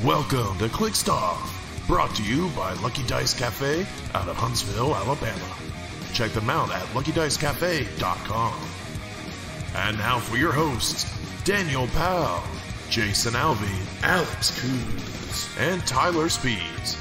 Welcome to Clixed Off, brought to you by Lucky Dice Cafe out of Huntsville, Alabama. Check them out at LuckyDiceCafe.com. And now for your hosts, Daniel Powell, Jason Alvey, Alex Coons, and Tyler Speeds.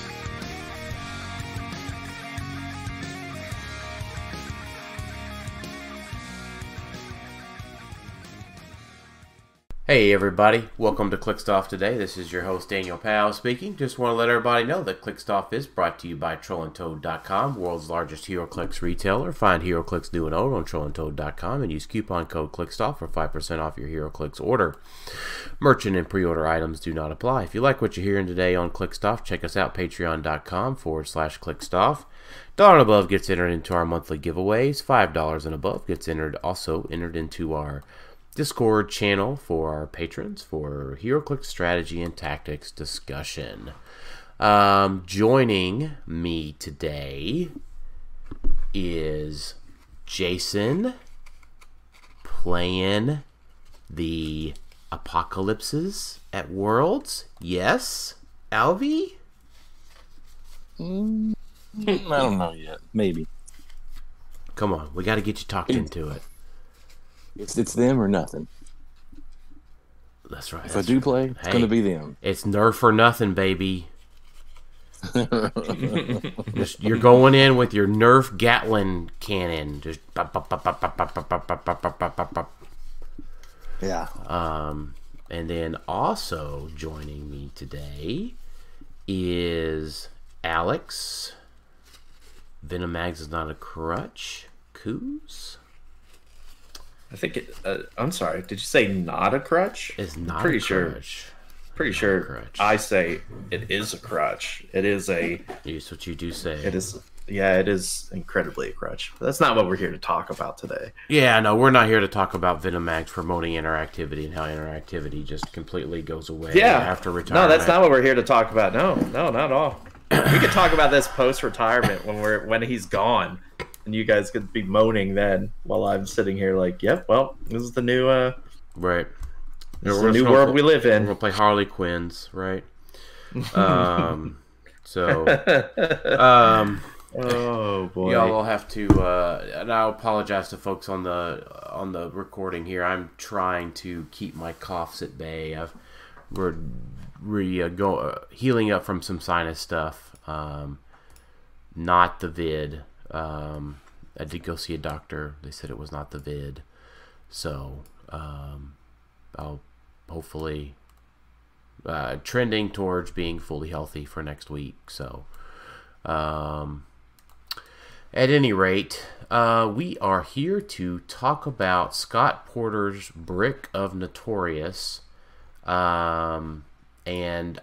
Hey everybody, welcome to Clixed Off today. This is your host Daniel Powell speaking. Just want to let everybody know that Clixed Off is brought to you by TrollandToad.com, world's largest HeroClix retailer. Find HeroClix new and old on TrollandToad.com and use coupon code CLIXEDOFF for 5% off your HeroClix order. Merchant and pre-order items do not apply. If you like what you're hearing today on Clixed Off, check us out, patreon.com/ClixedOff. $1 and above gets entered into our monthly giveaways. $5 and above gets also entered into our Discord channel for our patrons for HeroClix strategy and tactics discussion. Joining me today is Jason playing the apocalypses at Worlds. Yes, Alvy? I don't know yet. Maybe. Come on, we got to get you talked into it. It's them or nothing. That's right. If I do play, it's going to be them. It's nerf or nothing, baby. You're going in with your Nerf Gatling cannon. Just yeah. And then also joining me today is Alex. Venomags is not a crutch. Coos. I think it. I'm sorry. Did you say not a crutch? It's not pretty a sure. crutch. Pretty Not sure. a crutch. I say it is a crutch. It is a. That's what you do say. It is. Yeah, it is incredibly a crutch. But that's not what we're here to talk about today. Yeah, no, we're not here to talk about Venomags promoting interactivity and how interactivity just completely goes away after retirement. No, that's not what we're here to talk about. No, not at all. We could talk about this post-retirement when he's gone. And you guys could be moaning then while I'm sitting here like, yep, well, this is the new right. This is the new world we live in. We're gonna play Harley Quinns, right? Oh boy. Y'all will have to and I apologize to folks on the recording here. I'm trying to keep my coughs at bay. We're healing up from some sinus stuff. Not the vid. I did go see a doctor. They said it was not the vid. So, I'll hopefully trending towards being fully healthy for next week. So, at any rate, we are here to talk about Scott Porter's Brick of Notirous. And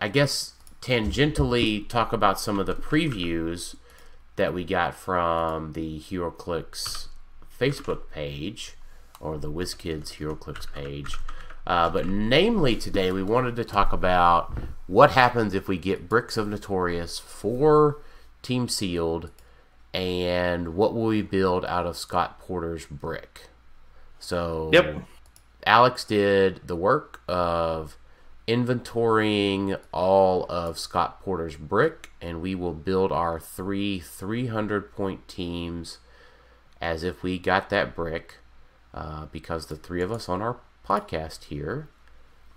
I guess tangentially talk about some of the previews that we got from the HeroClix Facebook page, or the WizKids HeroClix page. But namely today, we wanted to talk about what happens if we get Bricks of Notirous for Team Sealed, and what will we build out of Scott Porter's brick. So, yep. Alex did the work of inventorying all of Scott Porter's brick, and we will build our 300-point teams as if we got that brick, because the three of us on our podcast here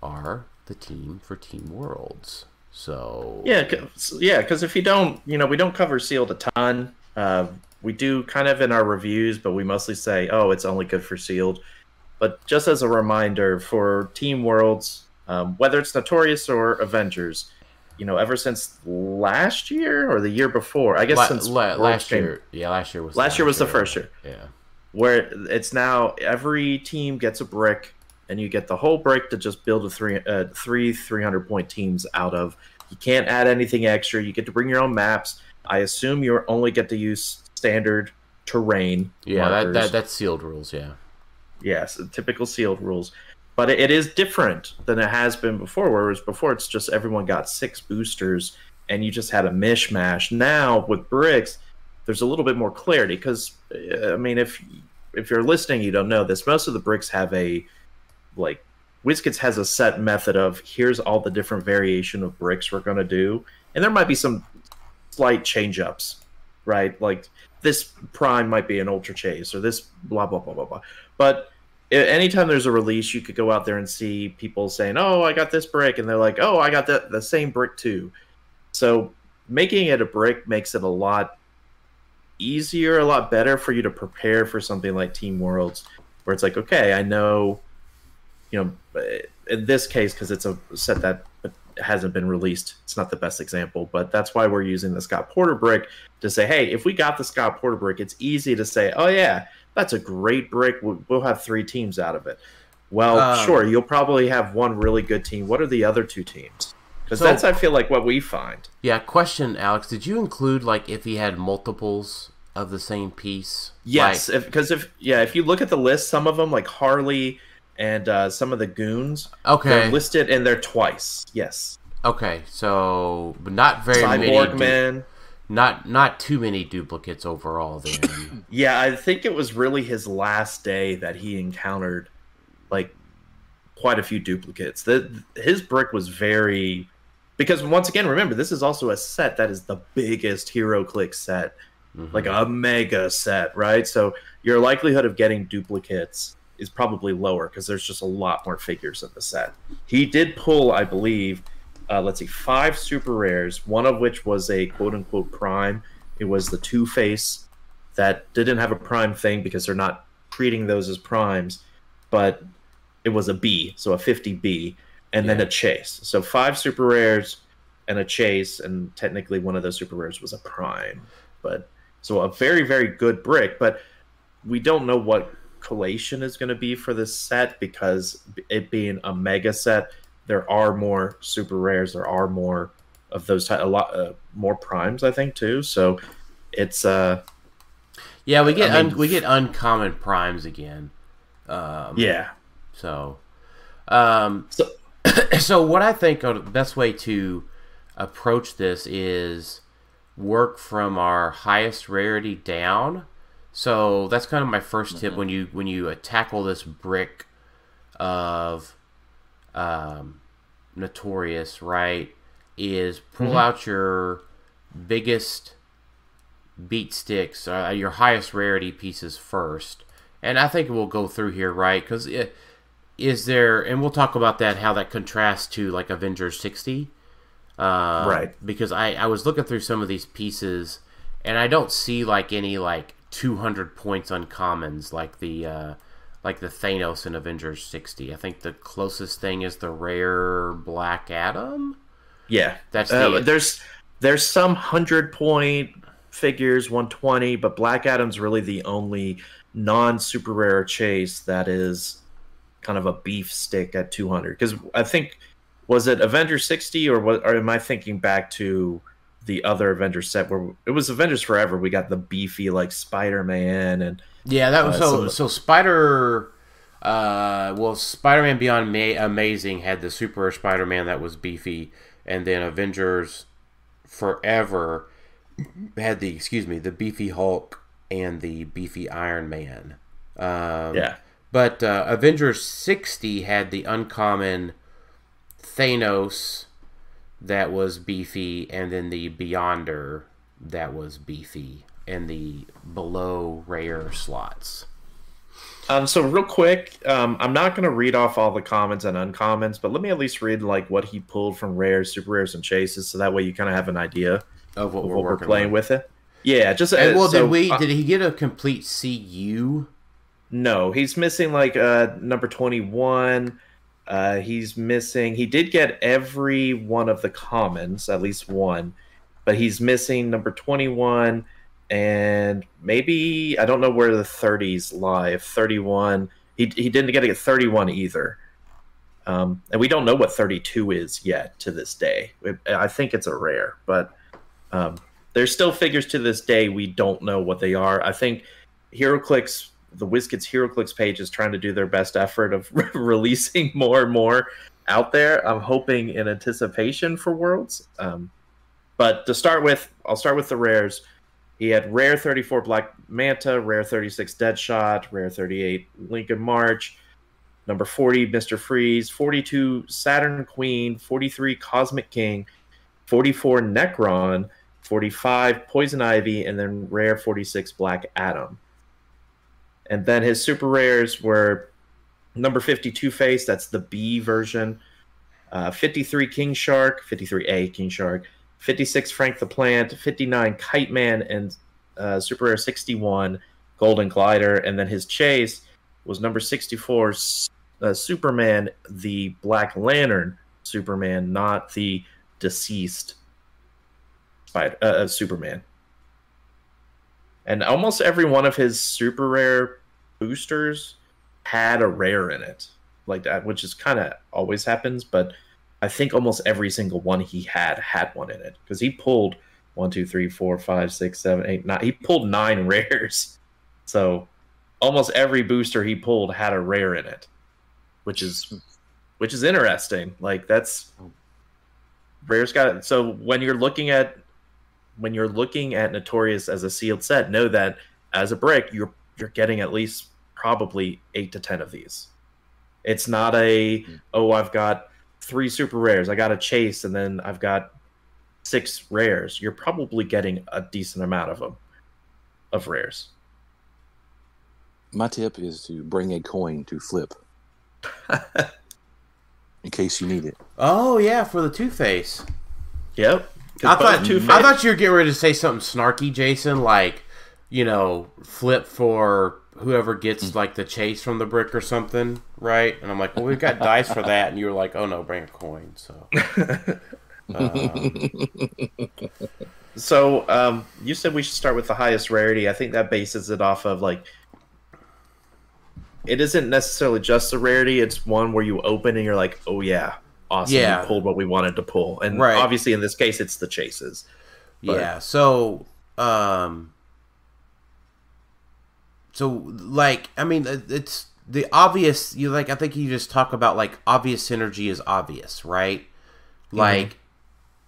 are the team for Team Worlds. So yeah, because if you don't, we don't cover sealed a ton. We do kind of in our reviews, but we mostly say, oh, it's only good for sealed. But just as a reminder, for Team Worlds, whether it's Notirous or Avengers, ever since last year or the year before, I guess since last year. Yeah, last year was the first year. Yeah, where it's now every team gets a brick, and you get the whole brick to just build three 300-point teams out of. You can't add anything extra. You get to bring your own maps. I assume you only get to use standard terrain. Yeah, that's sealed rules. Yeah. Yes, typical sealed rules. But it is different than it has been before, whereas before it's just everyone got 6 boosters and you just had a mishmash. Now, with bricks, there's a little bit more clarity because, I mean, if you're listening, you don't know this. Most of the bricks have a, like, WizKids has a set method of here's all the different variation of bricks we're going to do, and there might be some slight change ups, right? Like this prime might be an ultra chase, or this blah blah blah blah blah. But anytime there's a release, you could go out there and see people saying, "Oh, I got this brick," and they're like, "Oh, I got the same brick too." So making it a brick makes it a lot easier, a lot better for you to prepare for something like Team Worlds, where it's like, okay, I know, in this case, because it's a set that hasn't been released, it's not the best example, but that's why we're using the Scott Porter brick to say, hey, if we got the Scott Porter brick, it's easy to say, oh yeah, that's a great brick, we'll have 3 teams out of it. Well, sure, you'll probably have one really good team. What are the other 2 teams? Because that's, I feel like, what we find. Yeah, question, Alex, did you include, like, if he had multiples of the same piece? Yes, because if you look at the list, some of them, like Harley and some of the goons, they're listed and they're twice. Yes. Okay, so but not very Cyborg many. Man. Not too many duplicates overall. Then. Yeah, I think it was really his last day that he encountered like quite a few duplicates. His brick was very, because once again, remember, this is also a set that is the biggest HeroClix set, like a mega set, right? So your likelihood of getting duplicates is probably lower because there's just a lot more figures in the set. He did pull, I believe, 5 super rares, one of which was a quote-unquote prime. It was the Two-Face that didn't have a prime thing because they're not treating those as primes, but it was a B, so a 50B, and then a chase. So 5 super rares and a chase, and technically one of those super rares was a prime. But so a very, very good brick, but we don't know what collation is going to be for this set because it being a mega set, there are more super rares, there are more of those a lot more primes, I think, too. So it's yeah, we get uncommon primes again. Yeah. So so what I think the best way to approach this is work from our highest rarity down. So that's kind of my first tip when you tackle this brick of Notirous, right? Is pull out your biggest beat sticks, your highest rarity pieces first, and I think we'll go through here, right? Because is there, and we'll talk about that, how that contrasts to like Avengers 60, right? Because I was looking through some of these pieces, and I don't see like any like 200 points uncommons like the Thanos in Avengers 60. I think the closest thing is the rare Black Adam. Yeah, that's there's some 100-point figures, 120, but Black Adam's really the only non-super rare chase that is kind of a beef stick at 200. Because I think, was it Avengers 60 or am I thinking back to the other Avengers set where it was Avengers Forever? We got the beefy like Spider-Man and that was so Spider. Spider-Man Beyond Amazing had the Super Spider-Man that was beefy, and then Avengers Forever had the beefy Hulk and the beefy Iron Man. But Avengers 60 had the uncommon Thanos that was beefy, and then the Beyonder that was beefy, and the below rare slots. So real quick, I'm not going to read off all the commons and uncommons, but let me at least read like what he pulled from rares, super rares, and chases, so that way you kind of have an idea of what we're playing with it. Yeah, just did he get a complete CU? No, he's missing like number 21. He did get every one of the commons, at least one, but he's missing number 21. And maybe, I don't know where the 30s lie. If 31, he didn't get 31 either. And we don't know what 32 is yet to this day. I think it's a rare, but there's still figures to this day we don't know what they are. I think HeroClix, the WizKids HeroClix page, is trying to do their best effort of releasing more and more out there. I'm hoping in anticipation for Worlds. But to start with, I'll start with the rares. He had rare 34 Black Manta, rare 36 Deadshot, rare 38 Lincoln March, Number 40, Mr. Freeze. 42, Saturn Queen. 43, Cosmic King. 44, Necron. 45, Poison Ivy. And then rare 46, Black Adam. And then his super rares were number 50, Two-Face. That's the B version. 53, King Shark. 53A, King Shark. 56, Frank the Plant. 59, Kite Man. And super rare 61, Golden Glider. And then his chase was number 64, Superman, the Black Lantern Superman, not the deceased Superman. And almost every one of his super rare boosters had a rare in it, like that, which is kind of always happens, but I think almost every single one he had one in it, because he pulled 1, 2, 3, 4, 5, 6, 7, 8, 9. He pulled 9 rares, so almost every booster he pulled had a rare in it, which is interesting. Like, that's rare's got it. So when you're looking at Notorious as a sealed set, know that as a brick, you're getting at least probably 8 to 10 of these. It's not I've got 3 super rares, I got a chase, and then I've got 6 rares. You're probably getting a decent amount of them, of rares. My tip is to bring a coin to flip. In case you need it. Oh, yeah, for the Two-Face. Yep. I thought you were getting ready to say something snarky, Jason, like, flip for whoever gets, like, the chase from the brick or something, right? And I'm like, well, we've got dice for that. And you were like, oh, no, bring a coin. So, you said we should start with the highest rarity. I think that bases it off of, like, it isn't necessarily just a rarity. It's one where you open and you're like, oh, yeah, awesome. Yeah. We pulled what we wanted to pull. And obviously, in this case, it's the chases. But... yeah, so, like, I mean, it's the obvious, I think you just talk about, like, obvious synergy is obvious, right? Like,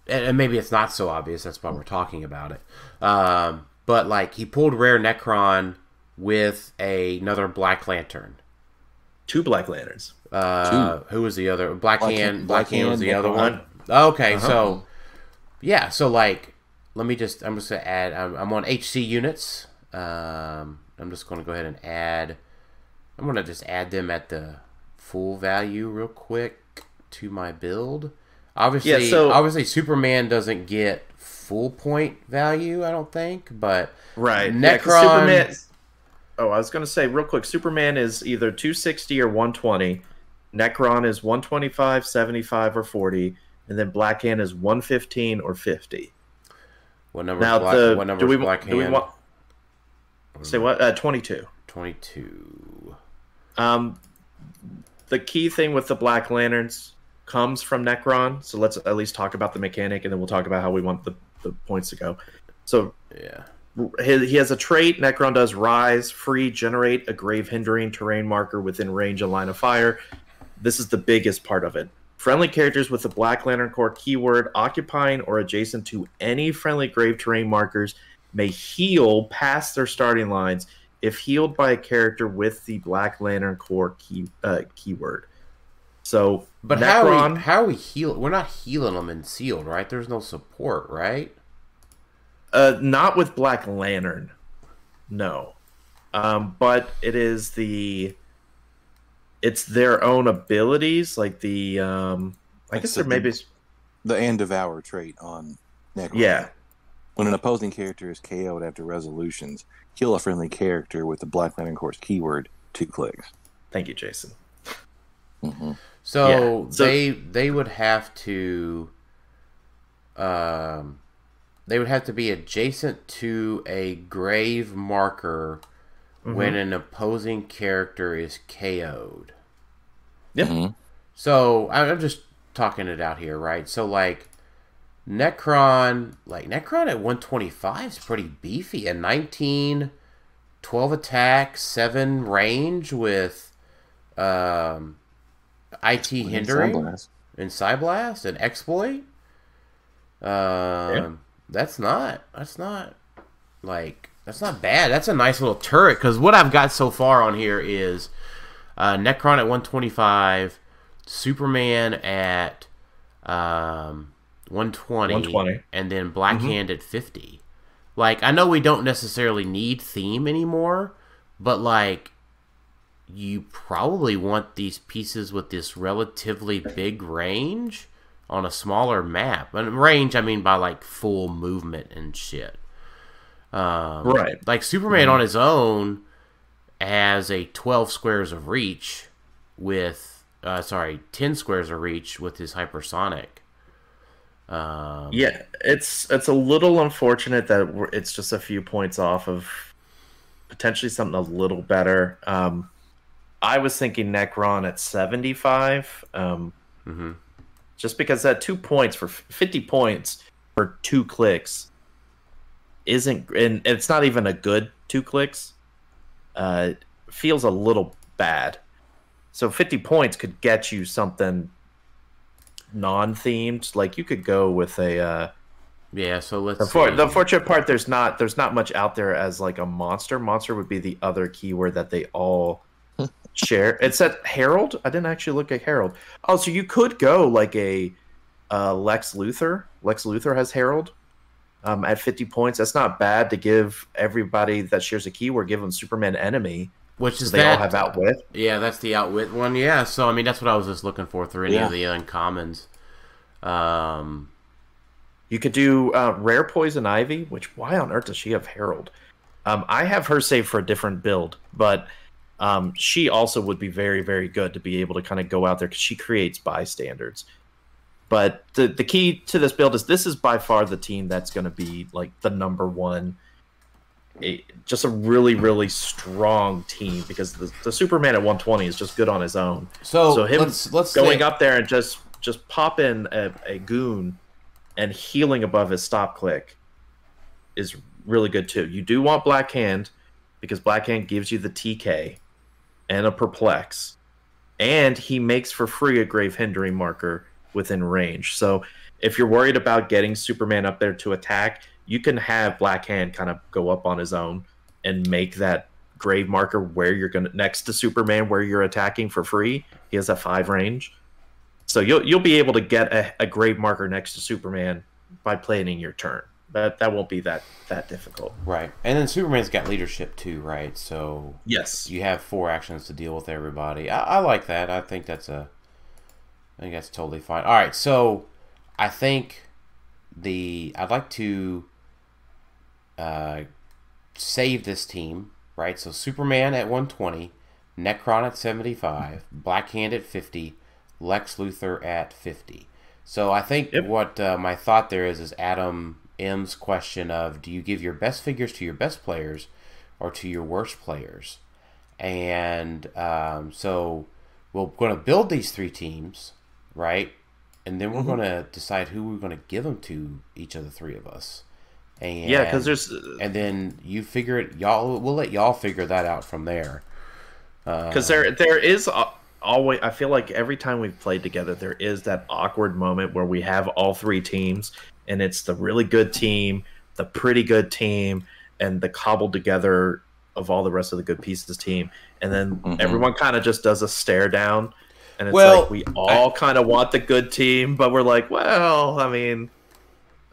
and maybe it's not so obvious, that's why we're talking about it. But, like, he pulled rare Necron with another Black Lantern. 2 Black Lanterns. 2. Who was the other? Black Hand was the other one. Okay, so, yeah, so, like, I'm just going to add, I'm on HC units. I'm just going to go ahead and add, I'm going to just add them at the full value real quick to my build. Obviously, Superman doesn't get full point value, I don't think, but Necron... Yeah, I was going to say real quick, Superman is either 260 or 120. Necron is 125, 75, or 40. And then Black Hand is 115 or 50. What number is Black Hand? Say what? 22. 22. The key thing with the Black Lanterns comes from Necron. So let's at least talk about the mechanic, and then we'll talk about how we want the points to go. So yeah. He has a trait. Necron does rise, free, generate a grave-hindering terrain marker within range and line of fire. This is the biggest part of it. Friendly characters with the Black Lantern Corps keyword occupying or adjacent to any friendly grave terrain markers may heal past their starting lines if healed by a character with the Black Lantern Corps keyword. So, but Necron, how are we heal? We're not healing them in sealed, right? There's no support, right? Not with Black Lantern, no. But it's their own abilities, like the I guess there maybe the and devour trait on Necron. Yeah. When an opposing character is KO'd after resolutions, kill a friendly character with the Black Lantern Corps keyword 2 clicks. Thank you, Jason. Mm-hmm. So they would have to they would have to be adjacent to a grave marker when an opposing character is KO'd. Yep. Mm-hmm. So I'm just talking it out here, right? So like Necron at 125 is pretty beefy. A 19, 12 attack, 7 range with IT hindering and Psyblast and exploit. That's not bad. That's a nice little turret, because what I've got so far on here is Necron at 125, Superman at 120, and then Black Hand at 50. Like, I know we don't necessarily need theme anymore, but like, you probably want these pieces with this relatively big range on a smaller map. And range, I mean by like full movement and shit. Right. Like Superman on his own has a 12 squares of reach with, 10 squares of reach with his hypersonic. Yeah, it's a little unfortunate that it's just a few points off of potentially something a little better. I was thinking Necron at 75. Just because that 2 points for 50 points for 2 clicks isn't, and it's not even a good 2 clicks. Feels a little bad. So 50 points could get you something non-themed. Like you could go with a yeah. So let's the fortunate part, there's not much out there as like a monster. Monster would be the other keyword that they all share. It said Herald. I didn't actually look at Herald. Oh, so you could go like a Lex Luthor. Lex Luthor has Herald at 50 points. That's not bad to give everybody that shares a keyword. Give them Superman enemy, which is so they all have outwit. Yeah, that's the outwit one. Yeah, so I mean that's what I was just looking for through any of the uncommons. You could do Rare Poison Ivy, which why on earth does she have Herald? I have her saved for a different build, but she also would be very, very good to be able to kind of go out there because she creates bystanders. But the key to this build is this is by far the team that's going to be like the number one. Just a really, really strong team because the Superman at 120 is just good on his own. So him let's going up there and just pop in a goon and healing above his stop click is really good too. You do want Black Hand because Black Hand gives you the TK and a perplex, and he makes for free a grave hindering marker within range. So if you're worried about getting Superman up there to attack, you can have Black Hand kind of go up on his own and make that grave marker where you're gonna next to Superman where you're attacking for free. He has a 5 range, so you'll be able to get a grave marker next to Superman by planning your turn. That won't be that difficult. Right. And then Superman's got leadership too, right? So yes, you have 4 actions to deal with everybody. I like that. I think that's totally fine. All right, so I think I'd like to save this team, right? So Superman at 120, Necron at 75, Black Hand at 50, Lex Luthor at 50. So I think what my thought there is Adam M's question of, do you give your best figures to your best players or to your worst players? And so we're going to build these 3 teams, right? And then we're going to decide who we're going to give them to each of the 3 of us. And, yeah, because there's... And then you figure it... We'll let y'all figure that out from there. Because there is... always, I feel like every time we've played together, there is that awkward moment where we have all 3 teams, and it's the really good team, the pretty good team, and the cobbled together of all the rest of the good pieces team. And then everyone kind of just does a stare down, and it's like we all kind of want the good team, but we're like, well, I mean,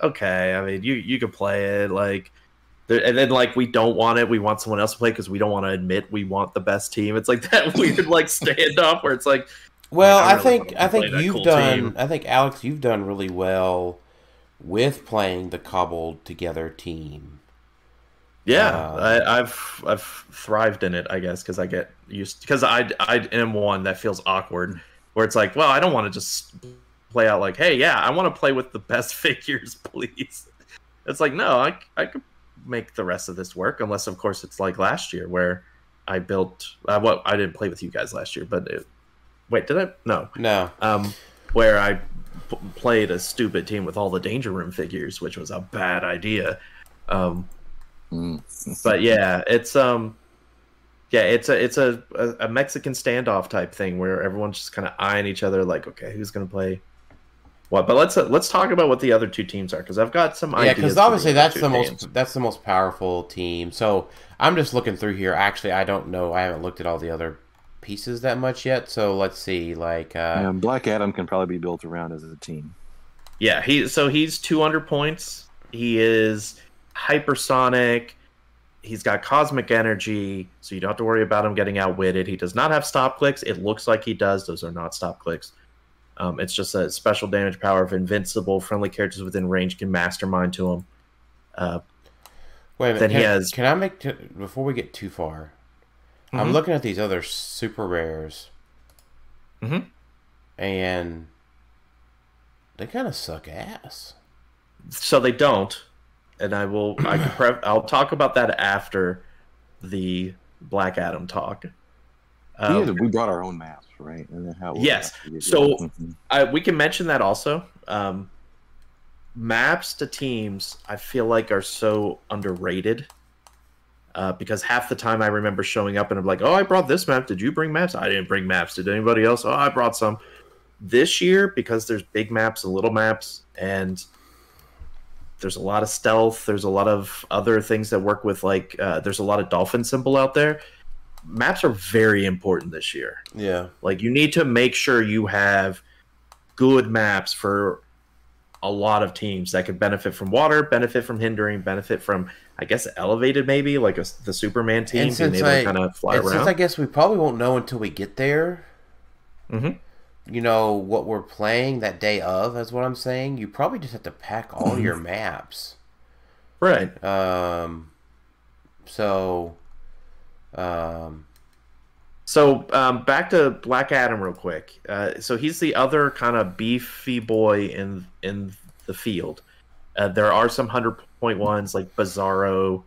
okay, I mean, you can play it, like... And then, like, we don't want it. We want someone else to play because we don't want to admit we want the best team. It's like that weird, like, standoff where it's like, well, I think you've done. I think Alex, you've done really well with playing the cobbled together team. Yeah, I've thrived in it, I guess, because I get used. Because I am one that feels awkward, where it's like, well, I don't want to just play out like, hey, yeah, I want to play with the best figures, please. It's like, no, I could make the rest of this work, unless of course it's like last year where I built I didn't play with you guys last year, but wait, did I? No where I played a stupid team with all the Danger Room figures, which was a bad idea. But yeah, it's a Mexican standoff type thing where everyone's just kind of eyeing each other like, okay, who's gonna play what? But let's talk about what the other 2 teams are, because I've got some ideas. Yeah, because obviously that's the most powerful team. So I'm just looking through here. Actually, I don't know. I haven't looked at all the other pieces that much yet. So let's see, like Black Adam can probably be built around as a team. Yeah, he's 200 points. He is hypersonic. He's got cosmic energy, so you don't have to worry about him getting outwitted. He does not have stop clicks. It looks like he does. Those are not stop clicks. It's just a special damage power of invincible. Friendly characters within range can mastermind to him. Wait a minute. Then he has. Can I make before we get too far? I'm looking at these other super rares, and they kind of suck ass. So they don't, and I'll talk about that after the Black Adam talk. We brought our own maps, right? And then how yes. So we can mention that also. Maps to teams, I feel like, are so underrated. Because half the time I remember showing up and I'm like, oh, I brought this map. Did you bring maps? I didn't bring maps. Did anybody else? Oh, I brought some. This year, because there's big maps and little maps, and there's a lot of stealth, there's a lot of other things that work with, like, there's a lot of dolphin symbol out there. Maps are very important this year. Yeah. Like, you need to make sure you have good maps for a lot of teams that could benefit from water, benefit from hindering, benefit from, I guess, elevated maybe, like the Superman team being able to kind of fly around. Since I guess we probably won't know until we get there, you know, what we're playing that day of, is what I'm saying. You probably just have to pack all your maps. Right. So back to Black Adam real quick. So he's the other kind of beefy boy in the field. There are some 100-point ones like Bizarro,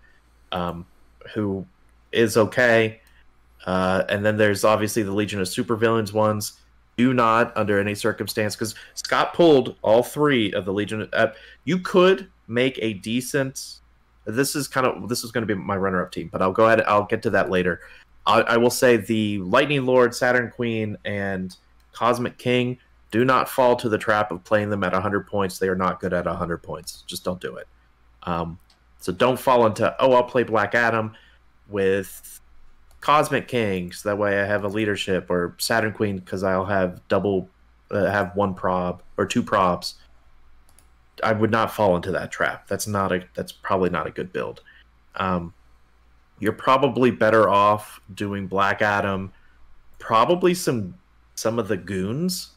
who is okay. And then there's obviously the Legion of Supervillains ones. Do not, under any circumstance, because Scott pulled all three of the Legion. You could make a decent. This is going to be my runner-up team, but I'll go ahead. I'll get to that later. I will say the Lightning Lord, Saturn Queen, and Cosmic King do not fall to the trap of playing them at 100 points. They are not good at 100 points. Just don't do it. So don't fall into, I'll play Black Adam with Cosmic King, so that way I have a leadership, or Saturn Queen because I'll have have one prob or two probs. I would not fall into that trap. That's probably not a good build. You're probably better off doing Black Adam, probably some of the goons,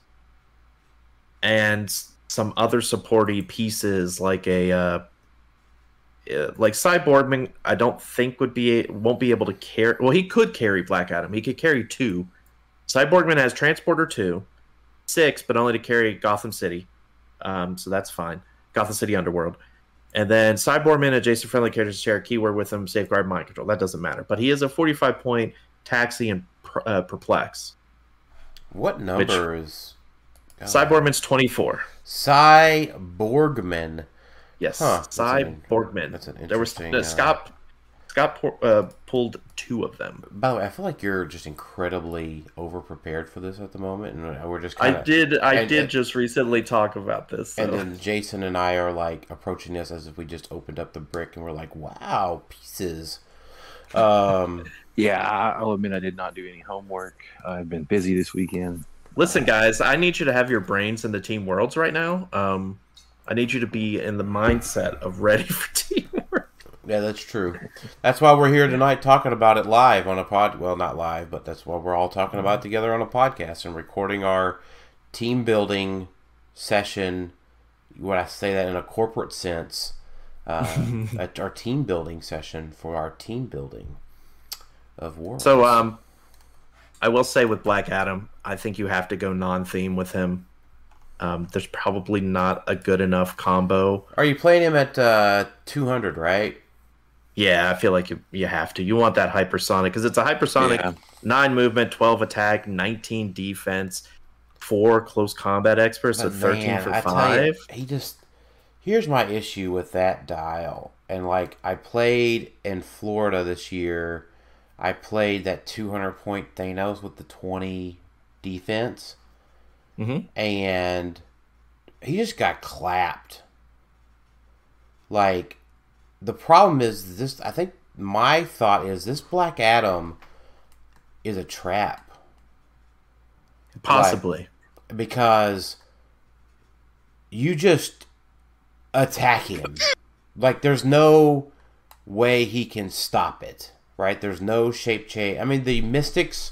and some other supporty pieces like like Cyborgman. I don't think won't be able to carry. Well, he could carry Black Adam. He could carry 2. Cyborgman has Transporter 2, 6, but only to carry Gotham City. So that's fine. Gotham City Underworld. And then Cyborgman, adjacent friendly characters share a keyword with him, Safeguard, Mind Control. That doesn't matter. But he is a 45-point Taxi and Perplex. What number is... Cyborgman's 24. Cyborgman. Yes, Huh, Cyborgman. That's an There was interesting... Scott pulled 2 of them. By the way, I feel like you're just incredibly over-prepared for this at the moment, and we're just kind of... I did just recently talk about this. So. And then Jason and I are, like, approaching this as if we just opened up the brick, and we're like, wow, pieces. Yeah, I'll admit I did not do any homework. I've been busy this weekend. Listen, guys, I need you to have your brains in the Team Worlds right now. I need you to be in the mindset of ready for teamwork. Yeah, that's true. That's why we're here tonight talking about it live on a pod. Well, not live, but that's why we're all talking about it together on a podcast and recording our team building session. When I say that in a corporate sense, our team building session for our team building of Worlds. So, I will say with Black Adam, I think you have to go non-theme with him. There's probably not a good enough combo. Are you playing him at 200, right? Yeah, I feel like you have to. You want that hypersonic, because it's a hypersonic, 9 movement, 12 attack, 19 defense, 4 close combat experts, so 13 for 5. Here's my issue with that dial. And like, I played in Florida this year. I played that 200-point Thanos with the 20 defense. And he just got clapped. Like, the problem is this. I think my thought is this Black Adam is a trap. Possibly. Like, because you just attack him. Like, there's no way he can stop it, right? There's no shape change. I mean, the Mystics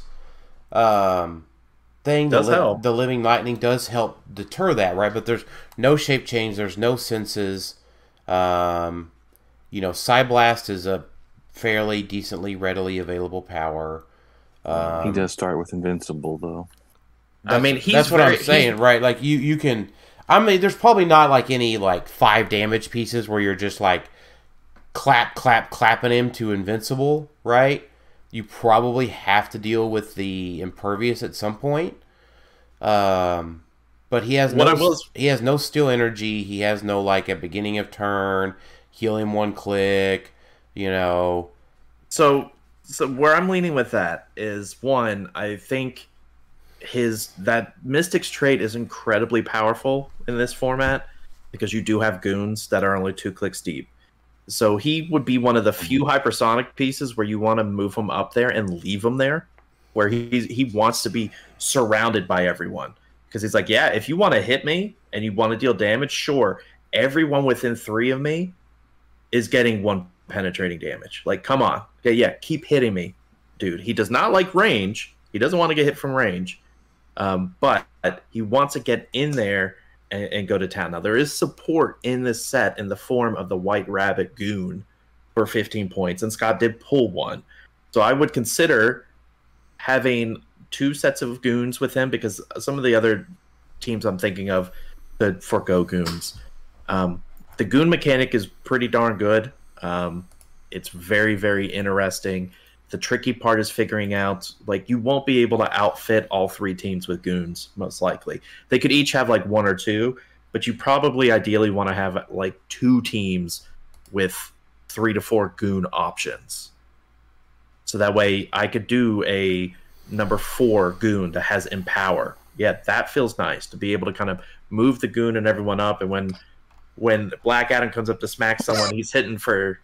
thing, does help. The Living Lightning does help deter that, right? But there's no shape change. There's no senses. You know, Psyblast is a fairly decently readily available power. He does start with Invincible, though. I mean, that's what I'm saying, right? Like, you can... I mean, there's probably not, like, any, like, 5 damage pieces where you're just, like, clapping him to Invincible, right? You probably have to deal with the Impervious at some point. But he has he has no Steel Energy. He has no, like, a beginning of turn, heal him 1 click, you know. So where I'm leaning with that is, one, I think that Mystic's trait is incredibly powerful in this format because you do have goons that are only 2 clicks deep. So he would be one of the few hypersonic pieces where you want to move him up there and leave him there, where he wants to be surrounded by everyone. Because he's like, yeah, if you want to hit me and you want to deal damage, sure. Everyone within 3 of me is getting 1 penetrating damage. Like, come on. Yeah, keep hitting me, dude. He does not like range. He doesn't want to get hit from range. But he wants to get in there and go to town. Now, there is support in this set in the form of the White Rabbit Goon for 15 points, and Scott did pull 1. So I would consider having 2 sets of goons with him, because some of the other teams I'm thinking of could forgo goons. The goon mechanic is pretty darn good. It's very, very interesting. The tricky part is figuring out, like, you won't be able to outfit all 3 teams with goons, most likely. They could each have, like, 1 or 2, but you probably ideally want to have, like, 2 teams with 3 to 4 goon options. So that way I could do a number 4 goon that has Empower. Yeah, that feels nice, to be able to kind of move the goon and everyone up, and when Black Adam comes up to smack someone, he's hitting for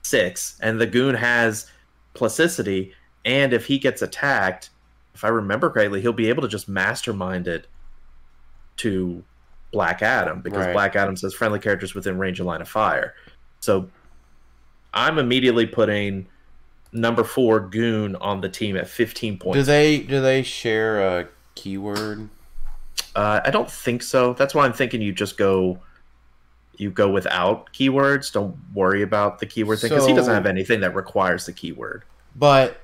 6, and the goon has Plasticity, and if he gets attacked, if I remember correctly, he'll be able to just mastermind it to Black Adam, because Black Adam says friendly characters within range of line of fire. So I'm immediately putting number 4 goon on the team at 15 points. Do they share a keyword? I don't think so. That's why I'm thinking you go without keywords. Don't worry about the keyword thing, because he doesn't have anything that requires the keyword. But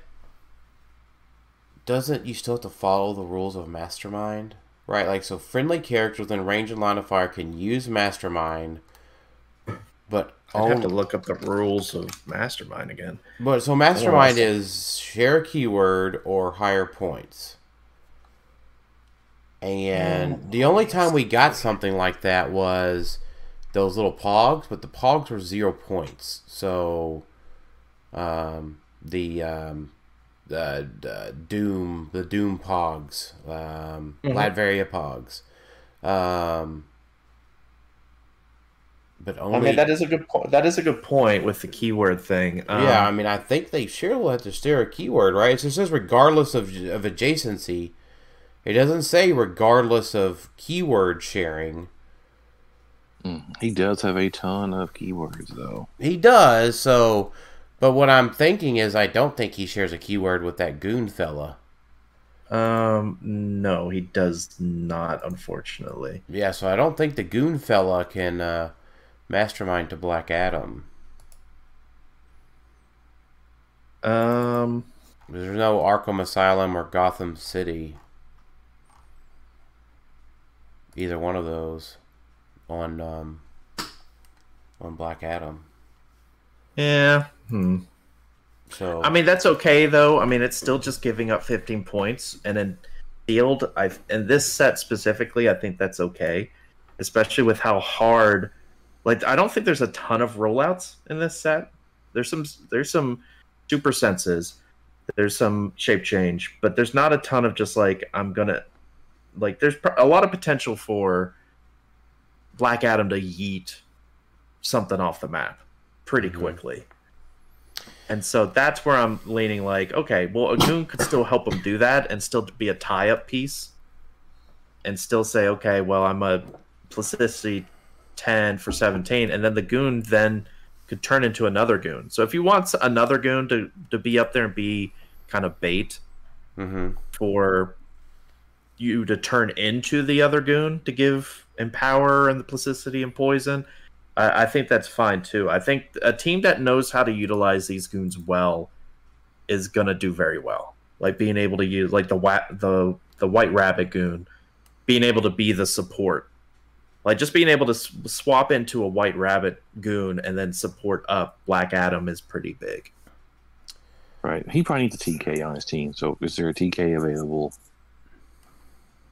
doesn't you still have to follow the rules of Mastermind? Right, like, so friendly characters within range and line of fire can use Mastermind, but I'd have to look up the rules of Mastermind again. But so Mastermind is share a keyword or higher points. And the only time we got something like that was those little pogs, but the pogs were 0 points. So the Doom pogs, Latveria pogs, but only. I mean, that is a good point. That is a good point with the keyword thing. Yeah, I mean, I think they sure will have to share a keyword, right? It says regardless of adjacency. It doesn't say regardless of keyword sharing. He does have a ton of keywords, though. He does, so... But what I'm thinking is I don't think he shares a keyword with that goon fella. No, he does not, unfortunately. Yeah, so I don't think the goon fella can mastermind to Black Adam. There's no Arkham Asylum or Gotham City. Either one of those on Black Adam. Yeah. So I mean, that's okay though. I mean, it's still just giving up 15 points, and in field, in this set specifically, I think that's okay, especially with how hard. Like, I don't think there's a ton of rollouts in this set. There's some super senses, there's some shape change, but there's not a ton of just like there's a lot of potential for Black Adam to yeet something off the map pretty quickly. And so that's where I'm leaning, like, okay, well, a goon could still help him do that and still be a tie-up piece. and still say, okay, well, I'm a plasticity 10 for 17, and then the goon then could turn into another goon. So if you want another goon to be up there and be kind of bait for you to turn into the other goon to give empower and the plasticity and poison, I think that's fine too. I think a team that knows how to utilize these goons well is gonna do very well. Like being able to use like the White Rabbit goon, being able to be the support. Like, just being able to swap into a White Rabbit goon and then support up Black Adam is pretty big. Right. He probably needs a TK on his team. So, is there a TK available?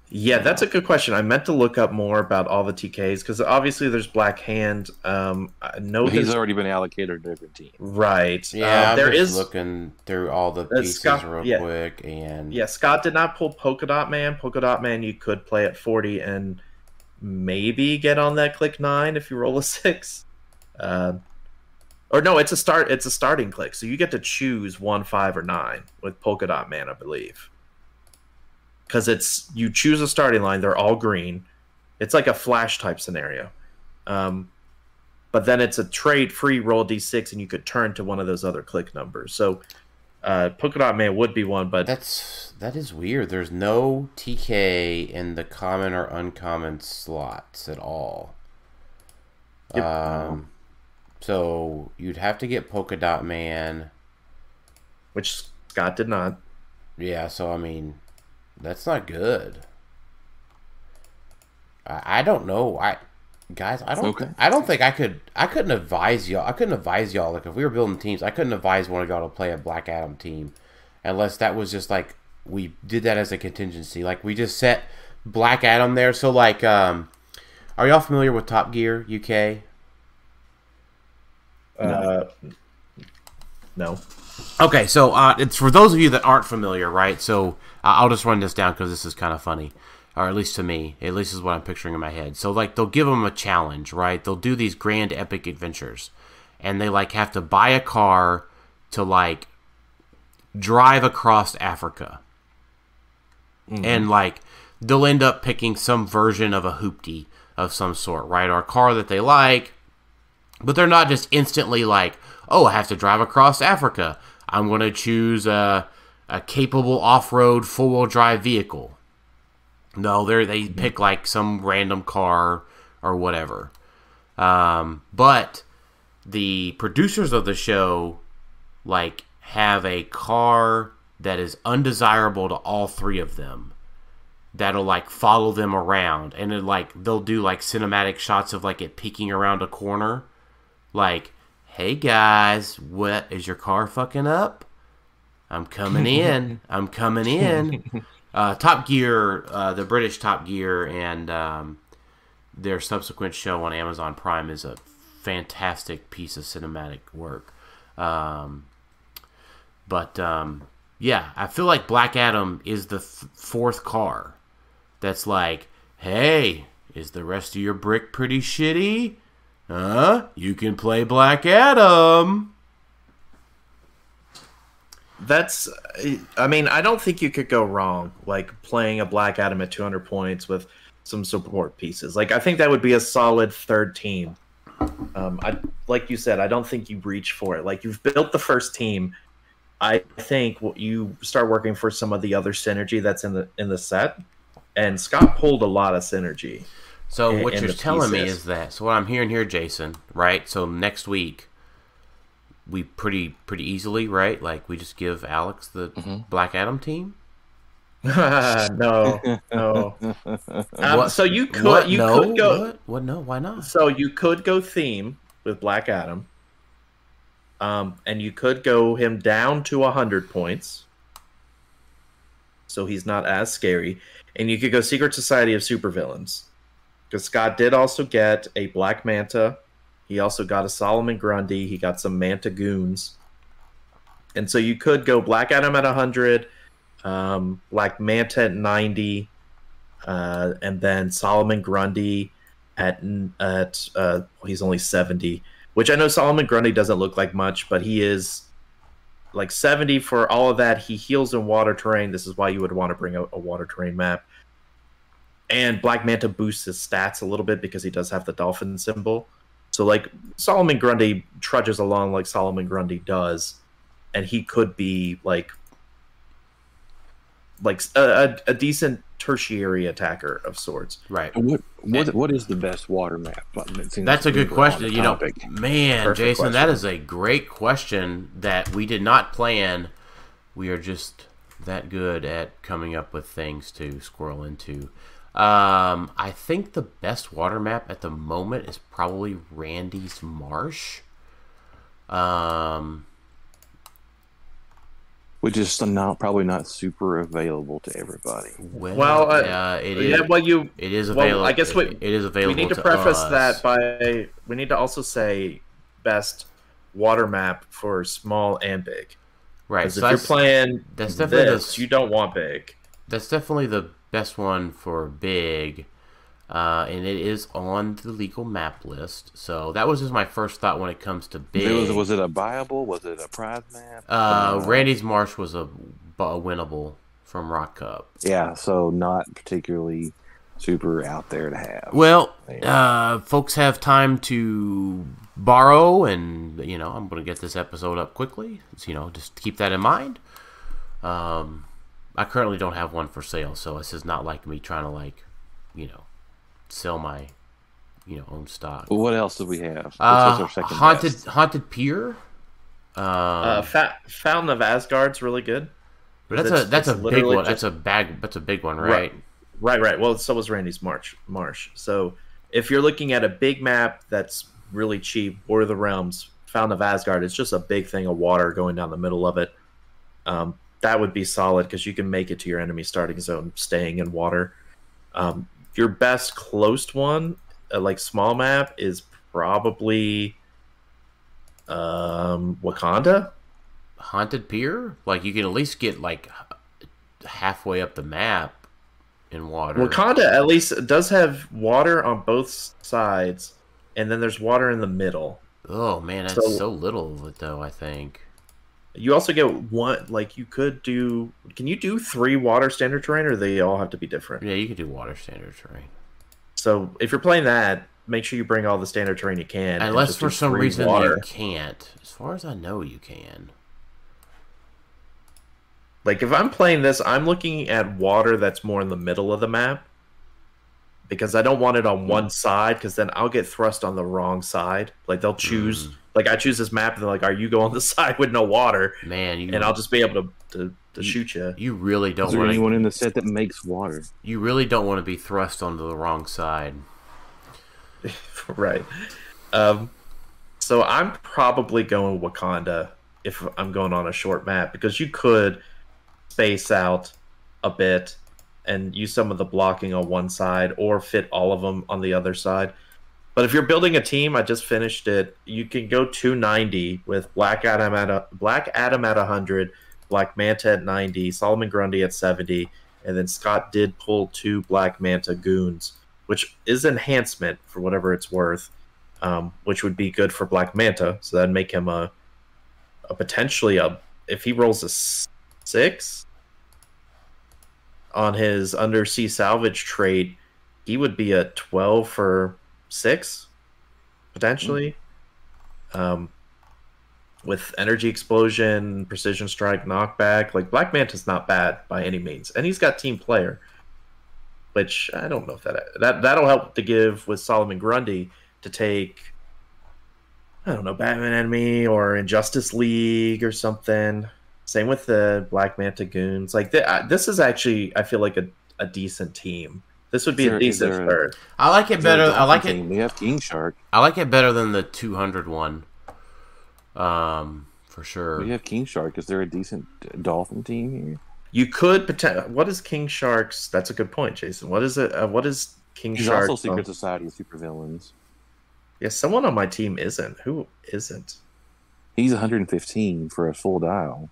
Yeah, that's a good question. I meant to look up more about all the TKs, because obviously there's Black Hand. He's already been allocated to a different team. Right. Yeah, I'm just looking through all the pieces real quick. And yeah, Scott did not pull Polka Dot Man. Polka Dot Man you could play at 40 and maybe get on that click 9 if you roll a 6. Or no, it's a starting click, so you get to choose 1, 5, or 9 with Polka Dot Man, I believe. Because you choose a starting line, they're all green. It's like a flash type scenario. But then it's a trade free roll d6, and you could turn to one of those other click numbers. So Polka Dot Man would be one, but that is weird. There's no TK in the common or uncommon slots at all. Yep. So you'd have to get Polka Dot Man, which Scott did not. Yeah, so I mean, that's not good. I don't know. I don't think I couldn't advise y'all. I couldn't advise y'all, like, if we were building teams, I couldn't advise one of y'all to play a Black Adam team unless that was just like we did that as a contingency. Like, we just set Black Adam there. So, like, are y'all familiar with Top Gear UK? No. Okay, so it's for those of you that aren't familiar, right? So I'll just run this down because this is kind of funny, or at least to me. At least is what I'm picturing in my head. So, like, they'll give them a challenge, right? They'll do these grand epic adventures, and they, like, have to buy a car to, like, drive across Africa. And, like, they'll end up picking some version of a hoopty of some sort, right? Or a car that they like, but they're not just instantly like, oh, I have to drive across Africa. I'm going to choose a capable off-road four-wheel drive vehicle. No, they pick like some random car or whatever. But the producers of the show like have a car that is undesirable to all three of them. That'll like follow them around, and it, like, they'll do like cinematic shots of like it peeking around a corner, like, hey guys, what is your car fucking up? I'm coming in. I'm coming in. Top Gear, the British Top Gear, and their subsequent show on Amazon Prime is a fantastic piece of cinematic work. Yeah, I feel like Black Adam is the fourth car that's like, hey, is the rest of your brick pretty shitty? You can play Black Adam. I mean, I don't think you could go wrong, like, playing a Black Adam at 200 points with some support pieces. Like, I think that would be a solid third team. Like you said, I don't think you reach for it. Like, you've built the first team. I think you start working for some of the other synergy that's in the set, and Scott pulled a lot of synergy. So what you're telling me is that, so what I'm hearing here, Jason, right? So next week, we pretty easily, right? Like, we just give Alex the Black Adam team. No. So you could could go. What? No, why not? So you could go theme with Black Adam. And you could go him down to 100 points, so he's not as scary. And you could go Secret Society of Supervillains, because Scott did also get a Black Manta. He also got a Solomon Grundy. He got some Manta Goons. And so you could go Black Adam at 100, Black Manta at 90, and then Solomon Grundy at he's only 70. Which I know Solomon Grundy doesn't look like much, but he is like 70 for all of that. He heals in water terrain. This is why you would want to bring a water terrain map. And Black Manta boosts his stats a little bit because he does have the dolphin symbol. So like Solomon Grundy trudges along like Solomon Grundy does, and he could be like a decent tertiary attacker of sorts. Right. What is the best water map? That's a good question. You know, man, Perfect Jason, question. that is a great question that we did not plan. We are just that good at coming up with things to squirrel into. I think the best water map at the moment is probably Randy's Marsh. Which is probably not super available to everybody. Well, it is. Yeah, well, it is available. Well, I guess it is available. We need to preface that by we need to also say best water map for small and big. Right. Because So if you're playing that's definitely this, you don't want big. That's definitely the best one for big, and it is on the legal map list. So that was just my first thought when it comes to big. Was it a viable? Was it a prize map? Randy's Marsh was a winnable from Rock Cup. Yeah, so not particularly super out there to have. Well, folks have time to borrow, and I'm going to get this episode up quickly. So, just keep that in mind. I currently don't have one for sale, so this is not like me trying to sell my own stock. What else do we have? What's our second best? Haunted Pier. Fountain of Asgard's really good. But that's a big one. That's a big one, right? Right. Well, so was Randy's Marsh. So if you're looking at a big map that's really cheap, War of the Realms, Fountain of Asgard, it's just a big thing of water going down the middle of it. That would be solid because you can make it to your enemy starting zone staying in water. Your best closed one, like small map, is probably Wakanda. Haunted Pier? Like you can at least get like halfway up the map in water. Wakanda at least does have water on both sides, and then there's water in the middle. Oh man, that's so little of it though, I think. You also get one, like you could do. Can you do 3 water standard terrain, or do they all have to be different? Yeah, you could do water standard terrain. So if you're playing that, make sure you bring all the standard terrain you can. Unless for some reason you can't. As far as I know, you can. Like if I'm playing this, I'm looking at water that's more in the middle of the map. Because I don't want it on one side, because then I'll get thrust on the wrong side. Like they'll choose, like I choose this map, and they're like, "Are you going on the side with no water?" Man, and I'll just be able to shoot you. You really don't. Is there anyone in the set that makes water? You really don't want to be thrust onto the wrong side. Right. So I'm probably going Wakanda if I'm going on a short map, because you could space out a bit and use some of the blocking on one side or fit all of them on the other side. But if you're building a team, I just finished it, you can go 290 with Black Adam at 100, Black Manta at 90, Solomon Grundy at 70, and then Scott did pull 2 Black Manta goons, which is enhancement for whatever it's worth, which would be good for Black Manta. So that'd make him a potentially if he rolls a 6 on his undersea salvage trait, he would be a 12 for 6 potentially. With energy explosion, precision strike, knockback, like Black Manta's not bad by any means, and he's got team player, which I don't know if that'll help to give with Solomon Grundy to take, I don't know, Batman Enemy or Injustice League or something. Same with the Black Manta goons. Like this is actually, I feel like a decent team. This would be a decent third. I like it better. I like it. We have King Shark. I like it better than the 200 one. For sure. We have King Shark. Is there a decent dolphin team here? You could what is King Shark's? That's a good point, Jason. What is it? What is King He's Shark? Also Secret Society of Supervillains. Yeah, someone on my team isn't. Who isn't? He's 115 for a full dial.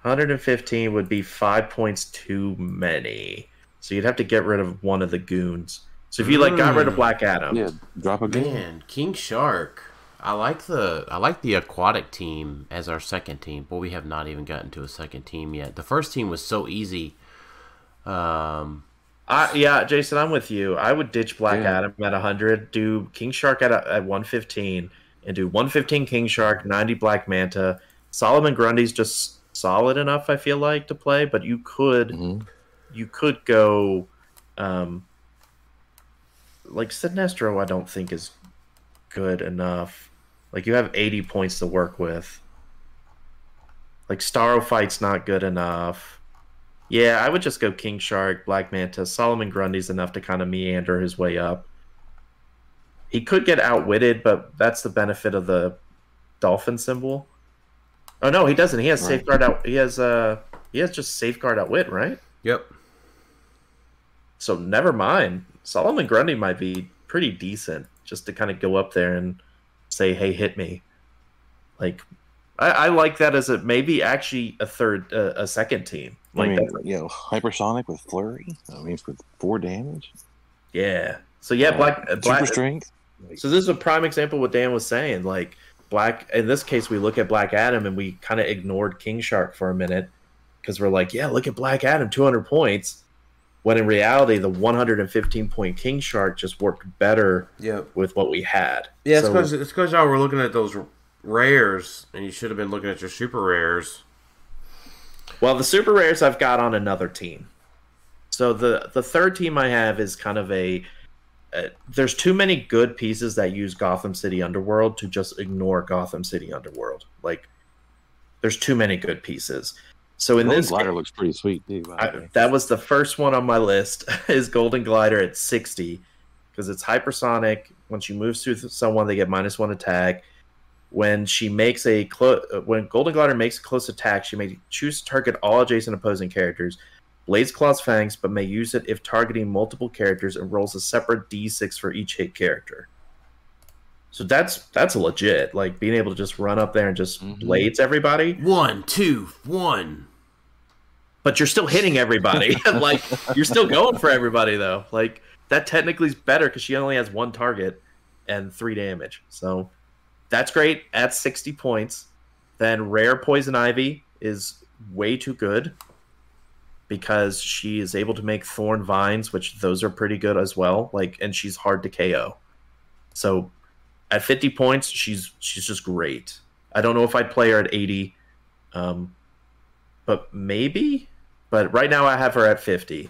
115 would be 5 points too many. So you'd have to get rid of one of the goons. So if you got rid of Black Adam, yeah, drop a goon. Man, King Shark. I like the aquatic team as our second team, but we have not even gotten to a second team yet. The first team was so easy. Yeah, Jason, I'm with you. I would ditch Black Yeah. Adam at 100, do King Shark at 115, and do 115 King Shark, 90 Black Manta. Solomon Grundy's just solid enough, I feel like, to play, but you could go like Sinestro. I don't think is good enough. Like, you have 80 points to work with. Like, Starofight's not good enough. Yeah, I would just go King Shark, Black Manta. Solomon Grundy's enough to kind of meander his way up. He could get outwitted, but that's the benefit of the dolphin symbol. Oh no, he doesn't. He has safeguard out. He has just safeguard outwit, right? Yep. So never mind. Solomon Grundy might be pretty decent just to kind of go up there and say, "Hey, hit me." Like, I like that as maybe actually a second team. Like, I mean, hypersonic with flurry. I mean, with 4 damage. Yeah. So yeah, black super strength. So this is a prime example of what Dan was saying. Like, Black, in this case, we look at Black Adam and we kind of ignored King Shark for a minute because we're like, yeah, look at Black Adam, 200 points. When in reality, the 115-point King Shark just worked better with what we had. Yeah, it's because y'all were looking at those rares, and you should have been looking at your super rares. Well, the super rares I've got on another team. So the third team I have is kind of there's too many good pieces that use Gotham City Underworld to just ignore Gotham City Underworld. Like, there's too many good pieces. So in this Glider looks pretty sweet too. That was the first one on my list, is Golden Glider at 60, because it's hypersonic. When she moves through someone, they get -1 attack. When she makes when Golden Glider makes a close attack, she may choose to target all adjacent opposing characters. Blades Claws Fangs, but may use it if targeting multiple characters, and rolls a separate D6 for each hit character. So that's legit. Like, being able to just run up there and just blades everybody. 1, 2, 1. But you're still hitting everybody. Like, you're still going for everybody though. Like, that technically is better because she only has 1 target and 3 damage. So that's great at 60 points. Then Rare Poison Ivy is way too good because she is able to make Thorn Vines, which those are pretty good as well. Like, and she's hard to KO. So at 50 points, she's just great. I don't know if I'd play her at 80, but maybe. But right now I have her at 50.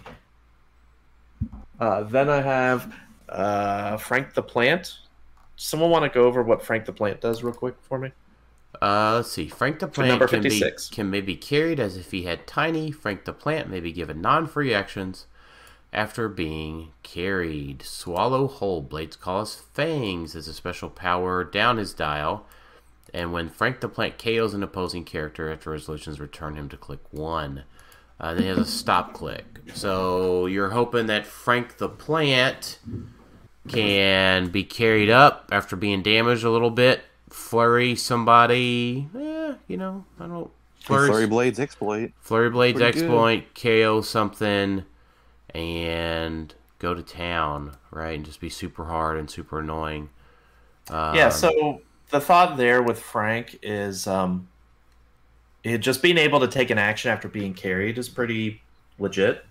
Then I have Frank the Plant. Someone want to go over what Frank the Plant does real quick for me? Let's see. Frank the Plant number 56. can maybe carried as if he had tiny. Frank the Plant may be given non-free actions after being carried. Swallow whole. Blades Claws Fangs is a special power down his dial. And when Frank the Plant KOs an opposing character after resolutions, return him to click 1. Then he has a stop click. So you're hoping that Frank the Plant can be carried up after being damaged a little bit. Flurry somebody. I don't. Flurry Blades exploit. Flurry Blades exploit. KO something. And go to town, right? And just be super hard and super annoying. Yeah, so the thought there with Frank is just being able to take an action after being carried is pretty legit.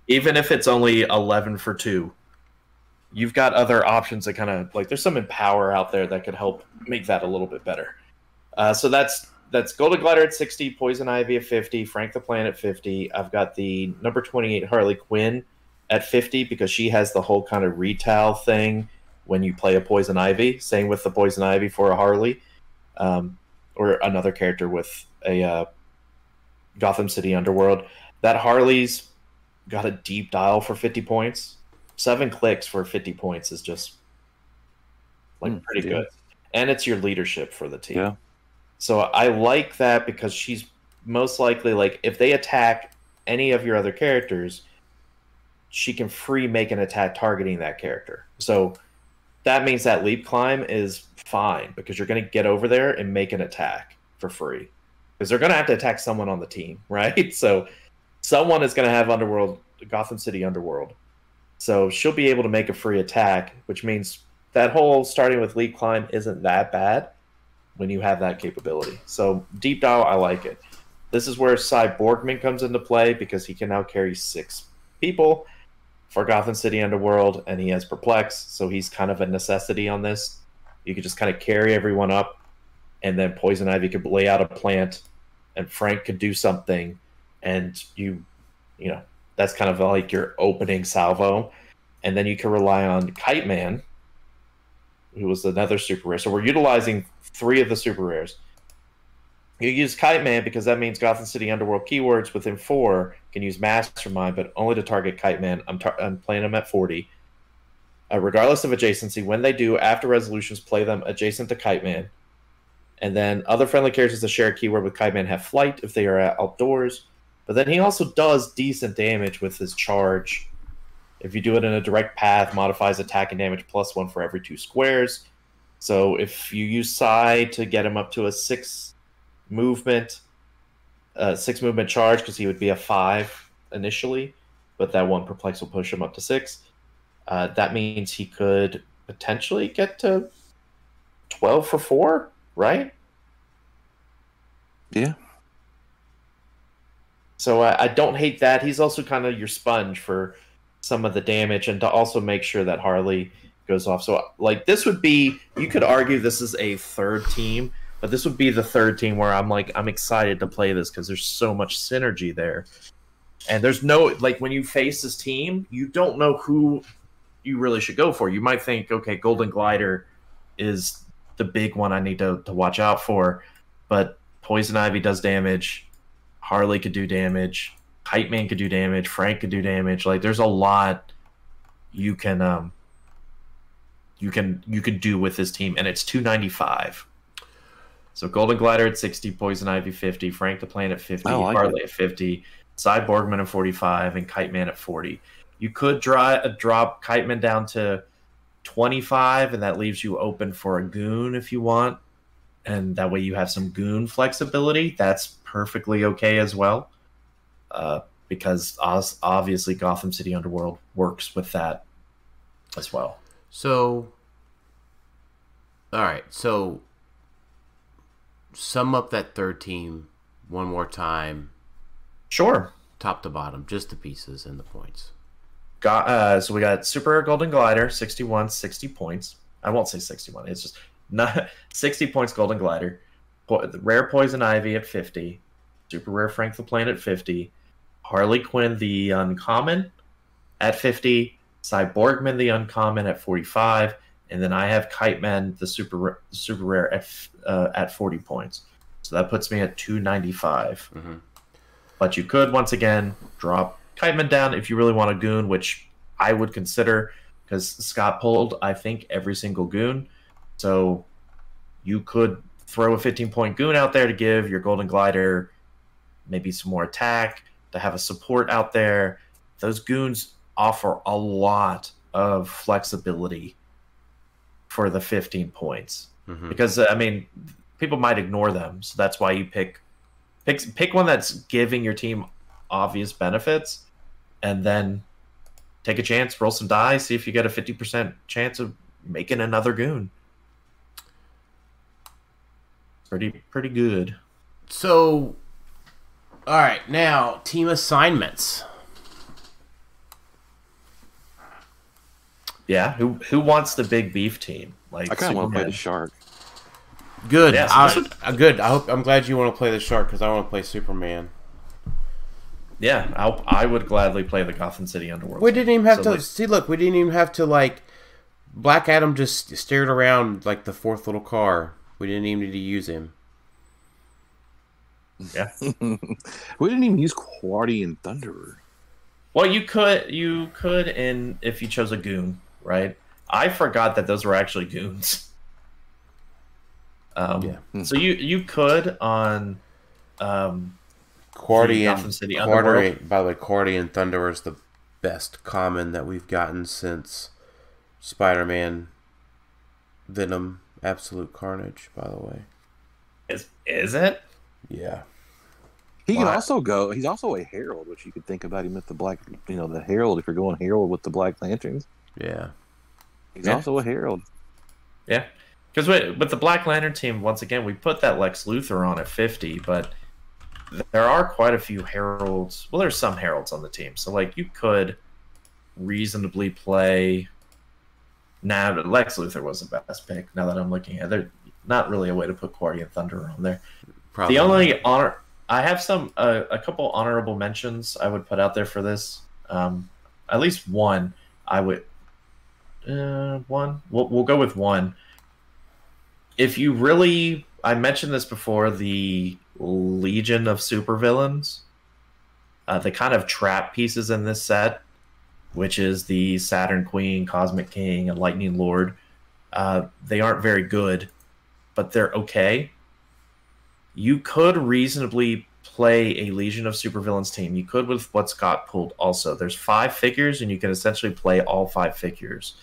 Even if it's only 11 for 2. You've got other options that kind of, like, there's some Empower out there that could help make that a little bit better. So that's Golden Glider at 60, Poison Ivy at 50, Frank the Plant at 50. I've got the number 28 Harley Quinn at 50 because she has the whole kind of retail thing when you play a Poison Ivy. Same with the Poison Ivy for a Harley, or another character with a Gotham City Underworld. That Harley's got a deep dial for 50 points. 7 clicks for 50 points is just like pretty good. And it's your leadership for the team. Yeah. So I like that because she's most likely, like, if they attack any of your other characters, she can free make an attack targeting that character. So that means that leap climb is fine because you're going to get over there and make an attack for free. Because they're going to have to attack someone on the team, right? So someone is going to have Gotham City Underworld. So she'll be able to make a free attack, which means that whole starting with leap climb isn't that bad when you have that capability. So deep dial, I like it. This is where Cy Borgman comes into play because he can now carry 6 people for Gotham City Underworld, and he has Perplex, so he's kind of a necessity on this. You could just kind of carry everyone up, and then Poison Ivy could lay out a plant, and Frank could do something, and you know, that's kind of like your opening salvo. And then you can rely on Kite Man, who was another super rare. So we're utilizing 3 of the super rares. You use Kite Man because that means Gotham City Underworld keywords within 4 can use Mastermind, but only to target Kite Man. I'm playing them at 40. Regardless of adjacency, when they do, after resolutions, play them adjacent to Kite Man. And then other friendly characters that share a keyword with Kite Man have flight if they are outdoors. But then he also does decent damage with his charge. If you do it in a direct path, modifies attack and damage +1 for every 2 squares. So if you use Psi to get him up to a 6 movement charge, because he would be a 5 initially, but that 1 Perplex will push him up to 6. That means he could potentially get to 12 for 4, right? Yeah. So I don't hate that. He's also kind of your sponge for some of the damage, and to also make sure that Harley goes off. So, like, this would be, you could argue this is a 3rd team, but this would be the 3rd team where I'm excited to play this because there's so much synergy there. And there's no, like, when you face this team, you don't know who you really should go for. You might think, okay, Golden Glider is the big one I need to watch out for, but Poison Ivy does damage, Harley could do damage, Kite Man could do damage, Frank could do damage. Like, there's a lot you can do with this team, and it's 295. So Golden Glider at 60, Poison Ivy 50, Frank the Plane at 50, Harley at 50, Cyborgman at 45, and Kite Man at 40. You could drop Kite Man down to 25, and that leaves you open for a goon if you want, and that way you have some goon flexibility. That's perfectly okay as well. Because obviously Gotham City Underworld works with that as well. So, all right. So, sum up that 3rd team one more time. Sure. Top to bottom, just the pieces and the points. So we got Super Rare Golden Glider, 61, 60 points. I won't say 61. It's just not 60 points Golden Glider. Rare Poison Ivy at 50. Super Rare Frank the Plane at 50. Harley Quinn the Uncommon at 50. Cyborgman the Uncommon at 45. And then I have Kite Man the Super Rare at 40 points. So that puts me at 295. Mm-hmm. But you could, once again, drop Kite Man down if you really want a goon, which I would consider, because Scott pulled, I think, every single goon. So you could throw a 15-point goon out there to give your Golden Glider maybe some more attack, to have a support out there. Those goons offer a lot of flexibility for the 15 points. Mm-hmm. Because, I mean, people might ignore them, so that's why you pick one that's giving your team obvious benefits, and then take a chance, roll some dice, see if you get a 50% chance of making another goon. Pretty good. So, all right, now team assignments. Yeah, who wants the big beef team? Like, I kind of want to play the shark. Good. Yeah, good. I'm glad you want to play the shark because I want to play Superman. Yeah, I would gladly play the Gotham City Underworld. We didn't even have to see. Look, we didn't even have to like. Black Adam just stared around like the 4th little car. We didn't even need to use him. Yeah, we didn't even use Guardian Thunderer. Well, you could, in if you chose a goon, right? I forgot that those were actually goons. So you could on Guardian City Underworld. By the way, Guardian Thunderer is the best common that we've gotten since Spider-Man Venom Absolute Carnage, by the way. Is it? Yeah. He can also go. He's also a herald, which you could think about him with the black. The herald. If you're going herald with the Black Lanterns. Yeah. He's also a herald. Yeah, because with the Black Lantern team, once again, we put that Lex Luthor on at 50, but there are quite a few heralds. Well, there's some heralds on the team, so like you could reasonably play. Nah, Lex Luthor was the best pick. Now that I'm looking at it, not really a way to put Guardian Thunder on there. Probably the only honor I have a couple honorable mentions I would put out there for this. At least one I would. One. We'll go with one. If you really, I mentioned this before, the Legion of Supervillains, the kind of trap pieces in this set, which is the Saturn Queen, Cosmic King, and Lightning Lord. They aren't very good, but they're okay. You could reasonably play a Legion of Supervillains team. You could with what Scott pulled also. There's 5 figures, and you can essentially play all 5 figures.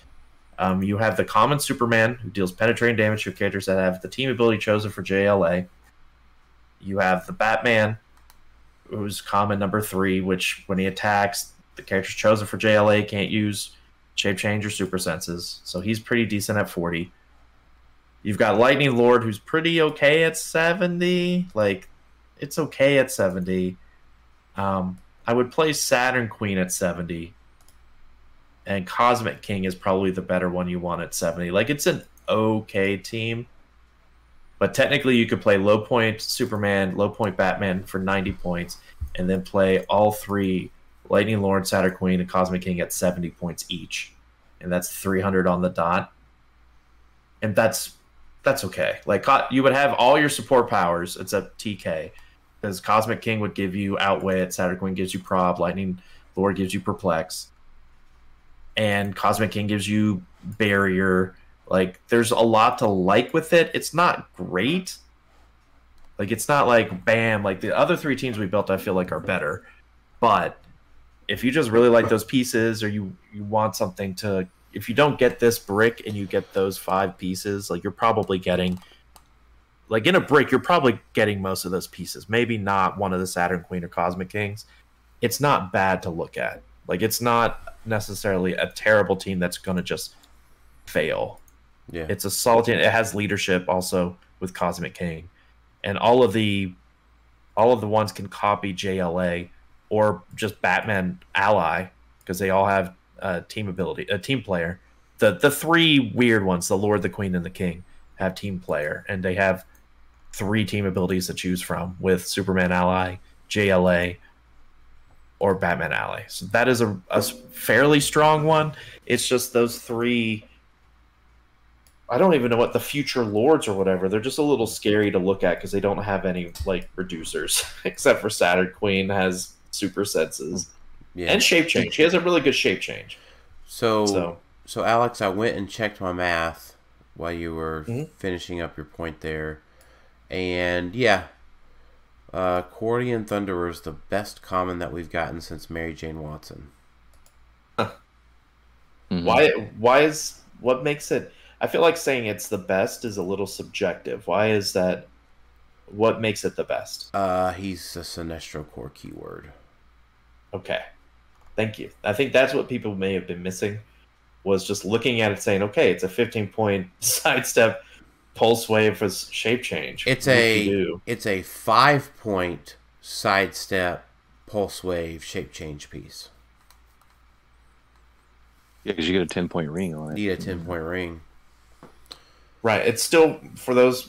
You have the common Superman, who deals penetrating damage to characters that have the team ability chosen for JLA. You have the Batman, who's common number 3, which when he attacks, the characters chosen for JLA can't use Shape Change or Super Senses, so he's pretty decent at 40. You've got Lightning Lord, who's pretty okay at 70. Like, it's okay at 70. I would play Saturn Queen at 70. And Cosmic King is probably the better one you want at 70. Like, it's an okay team. But technically, you could play low point Superman, low point Batman for 90 points, and then play all 3 Lightning Lord, Saturn Queen, and Cosmic King at 70 points each. And that's 300 on the dot. And that's okay. Like, you would have all your support powers except TK. Because Cosmic King would give you Outwit, Saturn Queen gives you Prob, Lightning Lord gives you Perplex. And Cosmic King gives you Barrier. Like, there's a lot to like with it. It's not great. Like, it's not like, bam. Like, the other 3 teams we built, I feel like, are better. But if you just really like those pieces, or you want something to... If you don't get this brick and you get those 5 pieces, like, you're probably getting... Like, in a brick, you're probably getting most of those pieces. Maybe not one of the Saturn Queen or Cosmic Kings. It's not bad to look at. Like, it's not necessarily a terrible team that's going to just fail. Yeah, it's a solid team. It has leadership also with Cosmic King, and all of the ones can copy JLA or just Batman Ally, because they all have team ability, a team player. The 3 weird ones, the Lord, the Queen, and the King, have team player, and they have 3 team abilities to choose from with Superman Ally, JLA, or Batman Ally. So that is a fairly strong one. It's just those 3... I don't even know what the future lords or whatever. They're just a little scary to look at because they don't have any, like, reducers, except for Saturn Queen has Super Senses. Yeah. And Shape Change. She has a really good Shape Change. So Alex, I went and checked my math while you were finishing up your point there. And, yeah, Guardian Thunder is the best common that we've gotten since Mary Jane Watson. What makes it... I feel like saying it's the best is a little subjective. Why is that? What makes it the best? He's a Sinestro Core keyword. Okay. Thank you. I think that's what people may have been missing, was just looking at it saying, okay, it's a 15-point sidestep pulse wave for shape change. It's a 5-point sidestep pulse wave shape change piece. Yeah, because you get a 10-point ring on it. You get a 10-point ring. Right. It's still, for those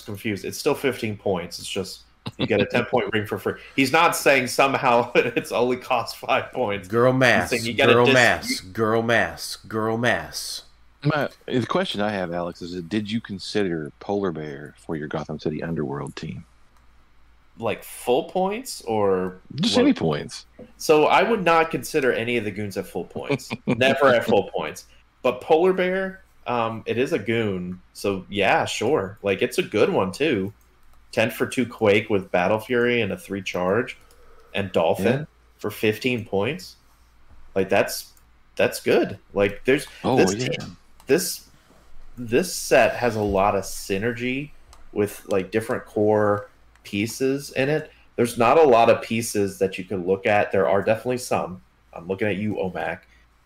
confused, it's still 15 points. It's just you get a 10-point ring for free. He's not saying somehow it's only cost 5 points. Girl mass. Girl mass. Girl mass. Girl mass. The question I have, Alex, is did you consider Polar Bear for your Gotham City Underworld team? Like full points or just any points? So I would not consider any of the goons at full points. Never at full points. But Polar Bear, it is a goon. So yeah, sure. Like it's a good one too. 10 for 2 Quake with Battle Fury and a 3 charge, and Dolphin for 15 points. Like that's good. Like there's this set has a lot of synergy with like different core pieces in it. There's not a lot of pieces that you can look at. There are definitely some. I'm looking at you, Omac.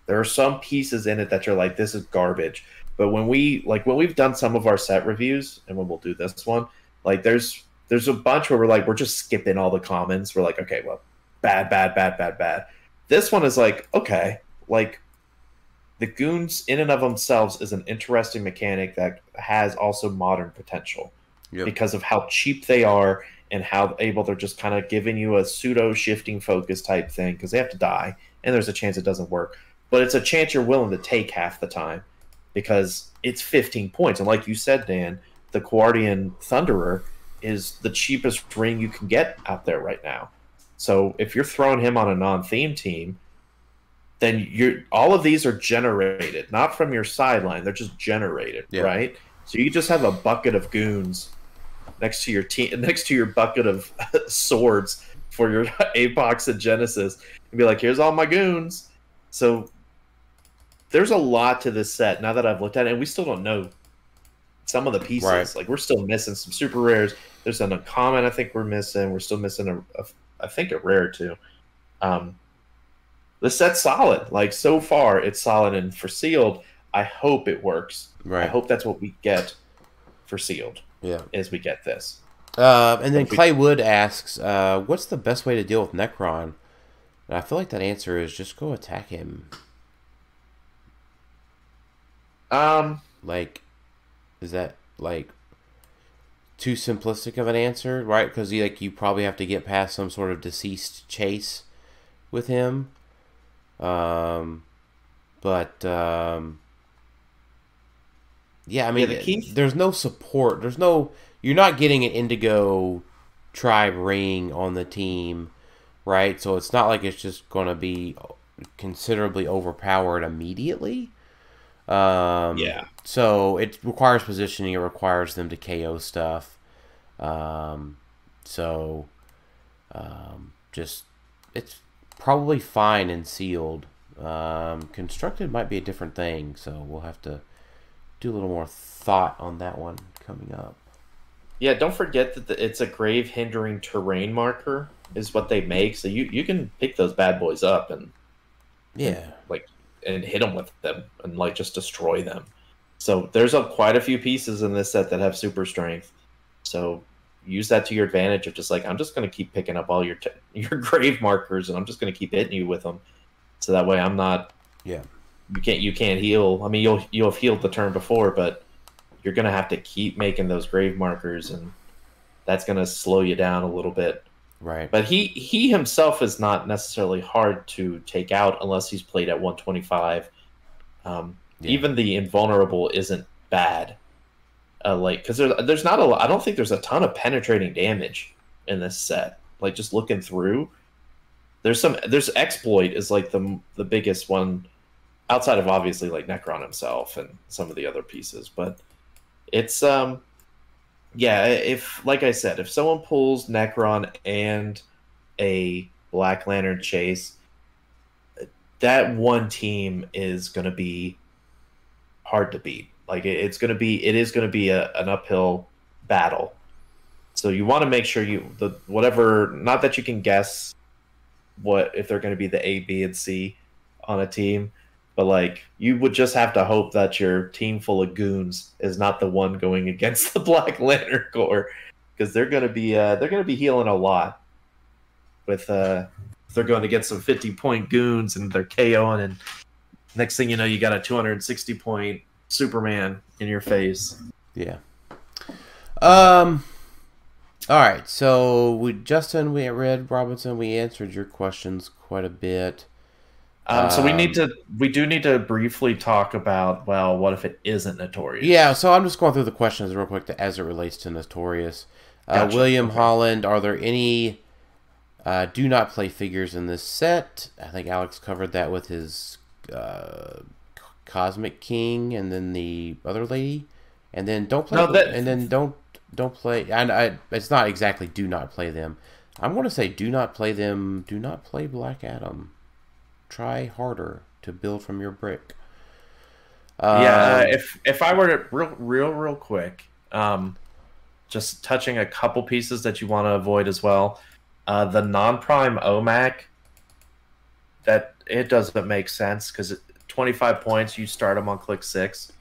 There are some pieces in it that you're like, this is garbage. But when we've done some of our set reviews, and when we'll do this one, like there's there's a bunch where we're like, we're just skipping all the commons. We're like, okay, well, bad, bad, bad, bad, bad. This one is like, okay, like the goons in and of themselves is an interesting mechanic that has also modern potential because of how cheap they are and how able they're just kind of giving you a pseudo shifting focus type thing because they have to die and there's a chance it doesn't work. But it's a chance you're willing to take half the time because it's 15 points. And like you said, Dan, the Guardian Thunderer is the cheapest ring you can get out there right now. So if you're throwing him on a non-theme team, then all of these are generated, not from your sideline. They're just generated, right? So you just have a bucket of goons next to your next to your bucket of swords for your Apox and Genesis, and be like, here's all my goons. So there's a lot to this set now that I've looked at it, and we still don't know some of the pieces. Right. Like, we're still missing some super rares. There's an uncommon I think we're missing. We're still missing I think a rare too. The set's solid. Like, so far it's solid, and for sealed, I hope it works. Right. I hope that's what we get for sealed. Yeah. As we get this. And then Clay Wood asks, what's the best way to deal with Necron? And I feel like that answer is just go attack him. Like, is that like too simplistic of an answer, right? Because you probably have to get past some sort of deceased chase with him. Yeah, I mean, there's no support. You're not getting an Indigo tribe ring on the team, right? So it's not like it's just going to be considerably overpowered immediately. So it requires positioning. It requires them to KO stuff. It's probably fine and sealed. Constructed might be a different thing, so we'll have to do a little more thought on that one coming up. Yeah, don't forget that it's a grave hindering terrain marker is what they make, so you can pick those bad boys up and and hit them with them and like just destroy them. So there's quite a few pieces in this set that have super strength. So use that to your advantage of just like, I'm just going to keep picking up all your grave markers and I'm just going to keep hitting you with them. So that way I'm not. Yeah. You can't heal. I mean, you'll have healed the turn before, but you're going to have to keep making those grave markers, and that's going to slow you down a little bit. Right. But he himself is not necessarily hard to take out unless he's played at 125. Even the invulnerable isn't bad. Because there's not a lot. I don't think there's a ton of penetrating damage in this set. Like, just looking through, there's exploit is like the biggest one, outside of obviously like Necron himself and some of the other pieces. But it's if, like I said, if someone pulls Necron and a Black Lantern Chase, that one team is going to be hard to beat. Like, it is going to be an uphill battle. So you want to make sure not that you can guess if they're going to be the A, B, and C on a team, but like, you would just have to hope that your team full of goons is not the one going against the Black Lantern Corps, because they're going to be healing a lot with if they're going against some 50-point goons and they're KOing, and next thing you know, you got a 260-point Superman in your face. Yeah. All right. So Justin, we read Robinson. We answered your questions quite a bit. So we do need to briefly talk about, well, what if it isn't Notorious? Yeah. So I'm just going through the questions real quick as it relates to Notorious. Gotcha. William Holland, are there any do not play figures in this set? I think Alex covered that with his Cosmic King and then the other lady, and then don't play. And it's not exactly do not play them. I'm going to say do not play them. Do not play Black Adam. Try harder to build from your brick. If I were to real quick, just touching a couple pieces that you want to avoid as well. The non-prime OMAC, that it doesn't make sense because 25 points, you start him on click 6,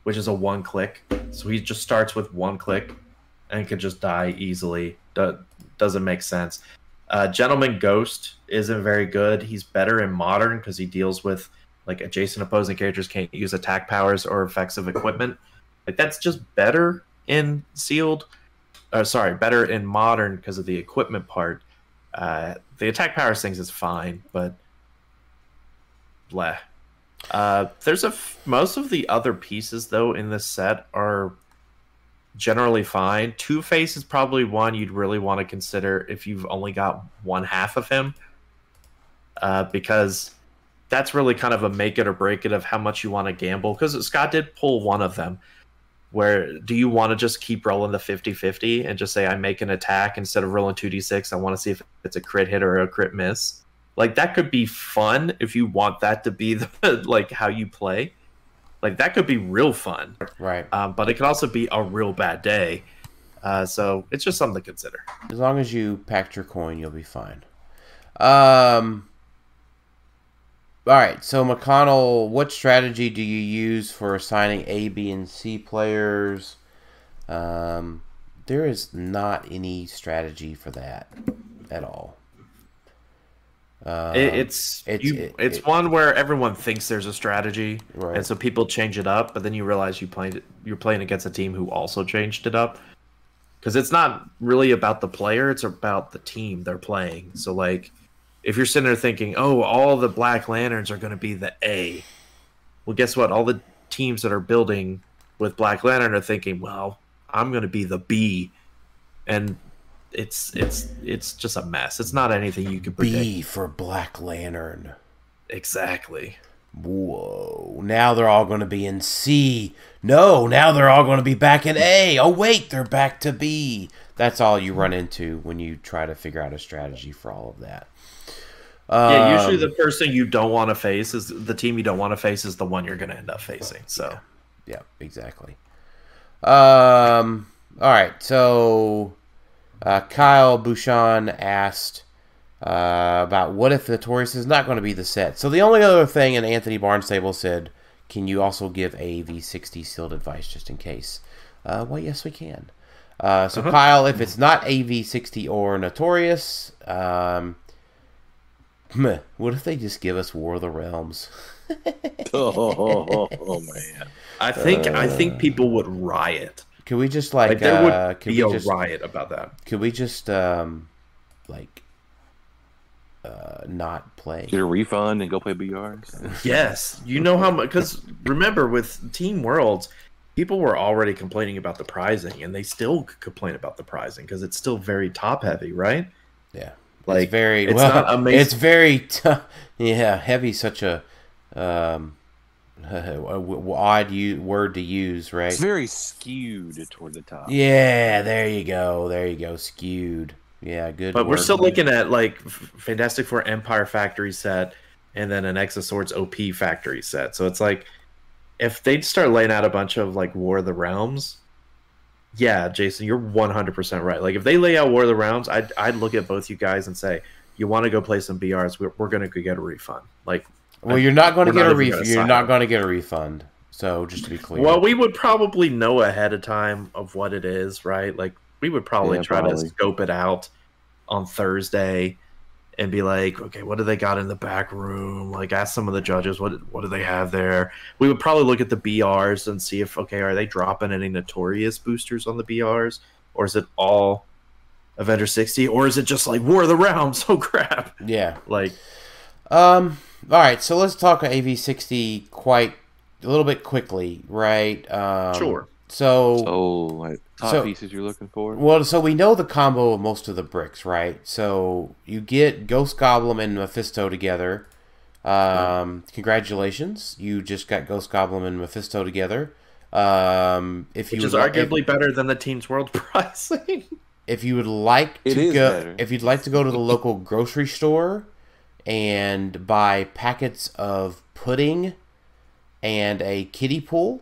which is a 1-click. So he just starts with 1 click. and can just die easily. Doesn't make sense. Gentleman Ghost isn't very good. He's better in Modern because he deals with like adjacent opposing characters can't use attack powers or effects of equipment. Like that's just better in Sealed. Sorry, better in Modern because of the equipment part. The attack powers things is fine, but bleh. There's most of the other pieces though in this set are generally fine. Two-Face is probably one you'd really want to consider if you've only got one half of him, because that's really kind of a make it or break it of how much you want to gamble. Because Scott did pull one of them. Where do you want to just keep rolling the 50-50 and just say I make an attack instead of rolling 2d6? I want to see if it's a crit hit or a crit miss. Like that could be fun if you want that to be the, like how you play. Like that could be real fun, right? But it could also be a real bad day. So it's just something to consider. As long as you packed your coin, you'll be fine. All right, so McConnell, what strategy do you use for assigning A, B, and C players? There is not any strategy for that at all. It's one where everyone thinks there's a strategy, right. And so people change it up, but then you realize you're playing against a team who also changed it up. Because it's not really about the player; it's about the team they're playing. So like, if you're sitting there thinking, "Oh, all the Black Lanterns are going to be the A," well, guess what? All the teams that are building with Black Lantern are thinking, "Well, I'm going to be the B," and it's just a mess. It's not anything you could predict. B for Black Lantern. Exactly. Whoa. Now they're all going to be in C. No, now they're all going to be back in A. Oh, wait, they're back to B. That's all you run into when you try to figure out a strategy for all of that. Yeah, usually the person you don't want to face is the team you don't want to face is the one you're going to end up facing. So, yeah, exactly. All right, so Kyle Bouchon asked about what if Notirous is not going to be the set. So the only other thing, and Anthony Barnstable said, can you also give a V60 sealed advice just in case? Well, yes, we can. So Kyle, if it's not a V60 or Notirous, what if they just give us War of the Realms? Oh man! I think people would riot. Could we just like there would be a riot about that? Could we just not play? Get a refund and go play BRs? Yes, you know how much. Because remember, with Team Worlds, people were already complaining about the pricing, and they still complain about the pricing because it's still very top heavy, right? Yeah. Like it's very it's not amazing. It's very heavy. Such a odd word to use, right? It's very skewed toward the top. Yeah, there you go. Skewed. Yeah, good. But we're still looking at like Fantastic Four Empire Factory set, and then an X of Swords OP Factory set. So it's like if they'd start laying out a bunch of like War of the Realms. Yeah, Jason, you're 100% right. Like if they lay out War of the Realms, I'd look at both you guys and say, "You want to go play some BRs? We're going to get a refund." Like, well, you're not going to get a refund. You're not going to get a refund. So just to be clear, well, we would probably know ahead of time of what it is, right? Like we would probably try to scope it out on Thursday and be like, okay, what do they got in the back room? Like ask some of the judges, what do they have there? We would probably look at the BRs and see if, okay, are they dropping any Notorious boosters on the BRs? Or is it all Avenger 60? Or is it just like War of the Realms? Oh, crap. Yeah. Like, all right, so let's talk AV60 quite a little bit quickly, right? Sure. So top pieces you're looking for? Well, so we know the combo of most of the bricks, right? So you get Ghost Goblin and Mephisto together. Congratulations, you just got Ghost Goblin and Mephisto together. Which is arguably better than the Team's World pricing. If you would like to go to the local grocery store and buy packets of pudding and a kiddie pool,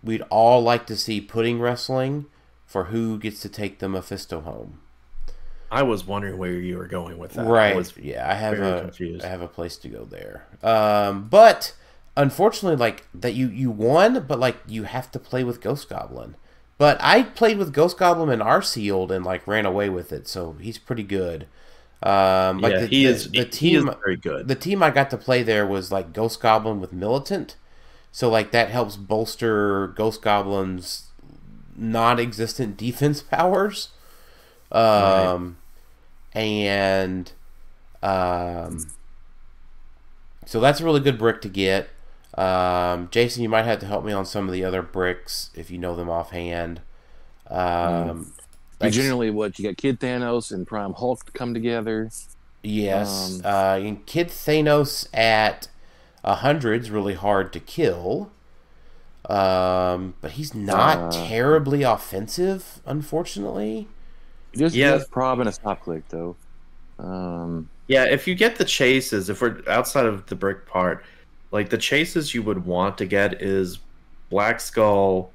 we'd all like to see pudding wrestling for who gets to take the Mephisto home. I was wondering where you were going with that. Right. I have a place to go there. But unfortunately, like that you won, but like you have to play with Ghost Goblin. But I played with Ghost Goblin and R sealed and like ran away with it, so he's pretty good. He is very good. The team I got to play there was like Ghost Goblin with Militant, so like that helps bolster Ghost Goblin's non-existent defense powers. And so that's a really good brick to get. Jason, you might have to help me on some of the other bricks if you know them offhand. Generally, you got Kid Thanos and Prime Hulk come together. Yes, and Kid Thanos at 100's really hard to kill. But he's not terribly offensive, unfortunately. Just prob and a stop click though. Yeah, if you get the chases, if we're outside of the brick part, like the chases you would want to get is Black Skull,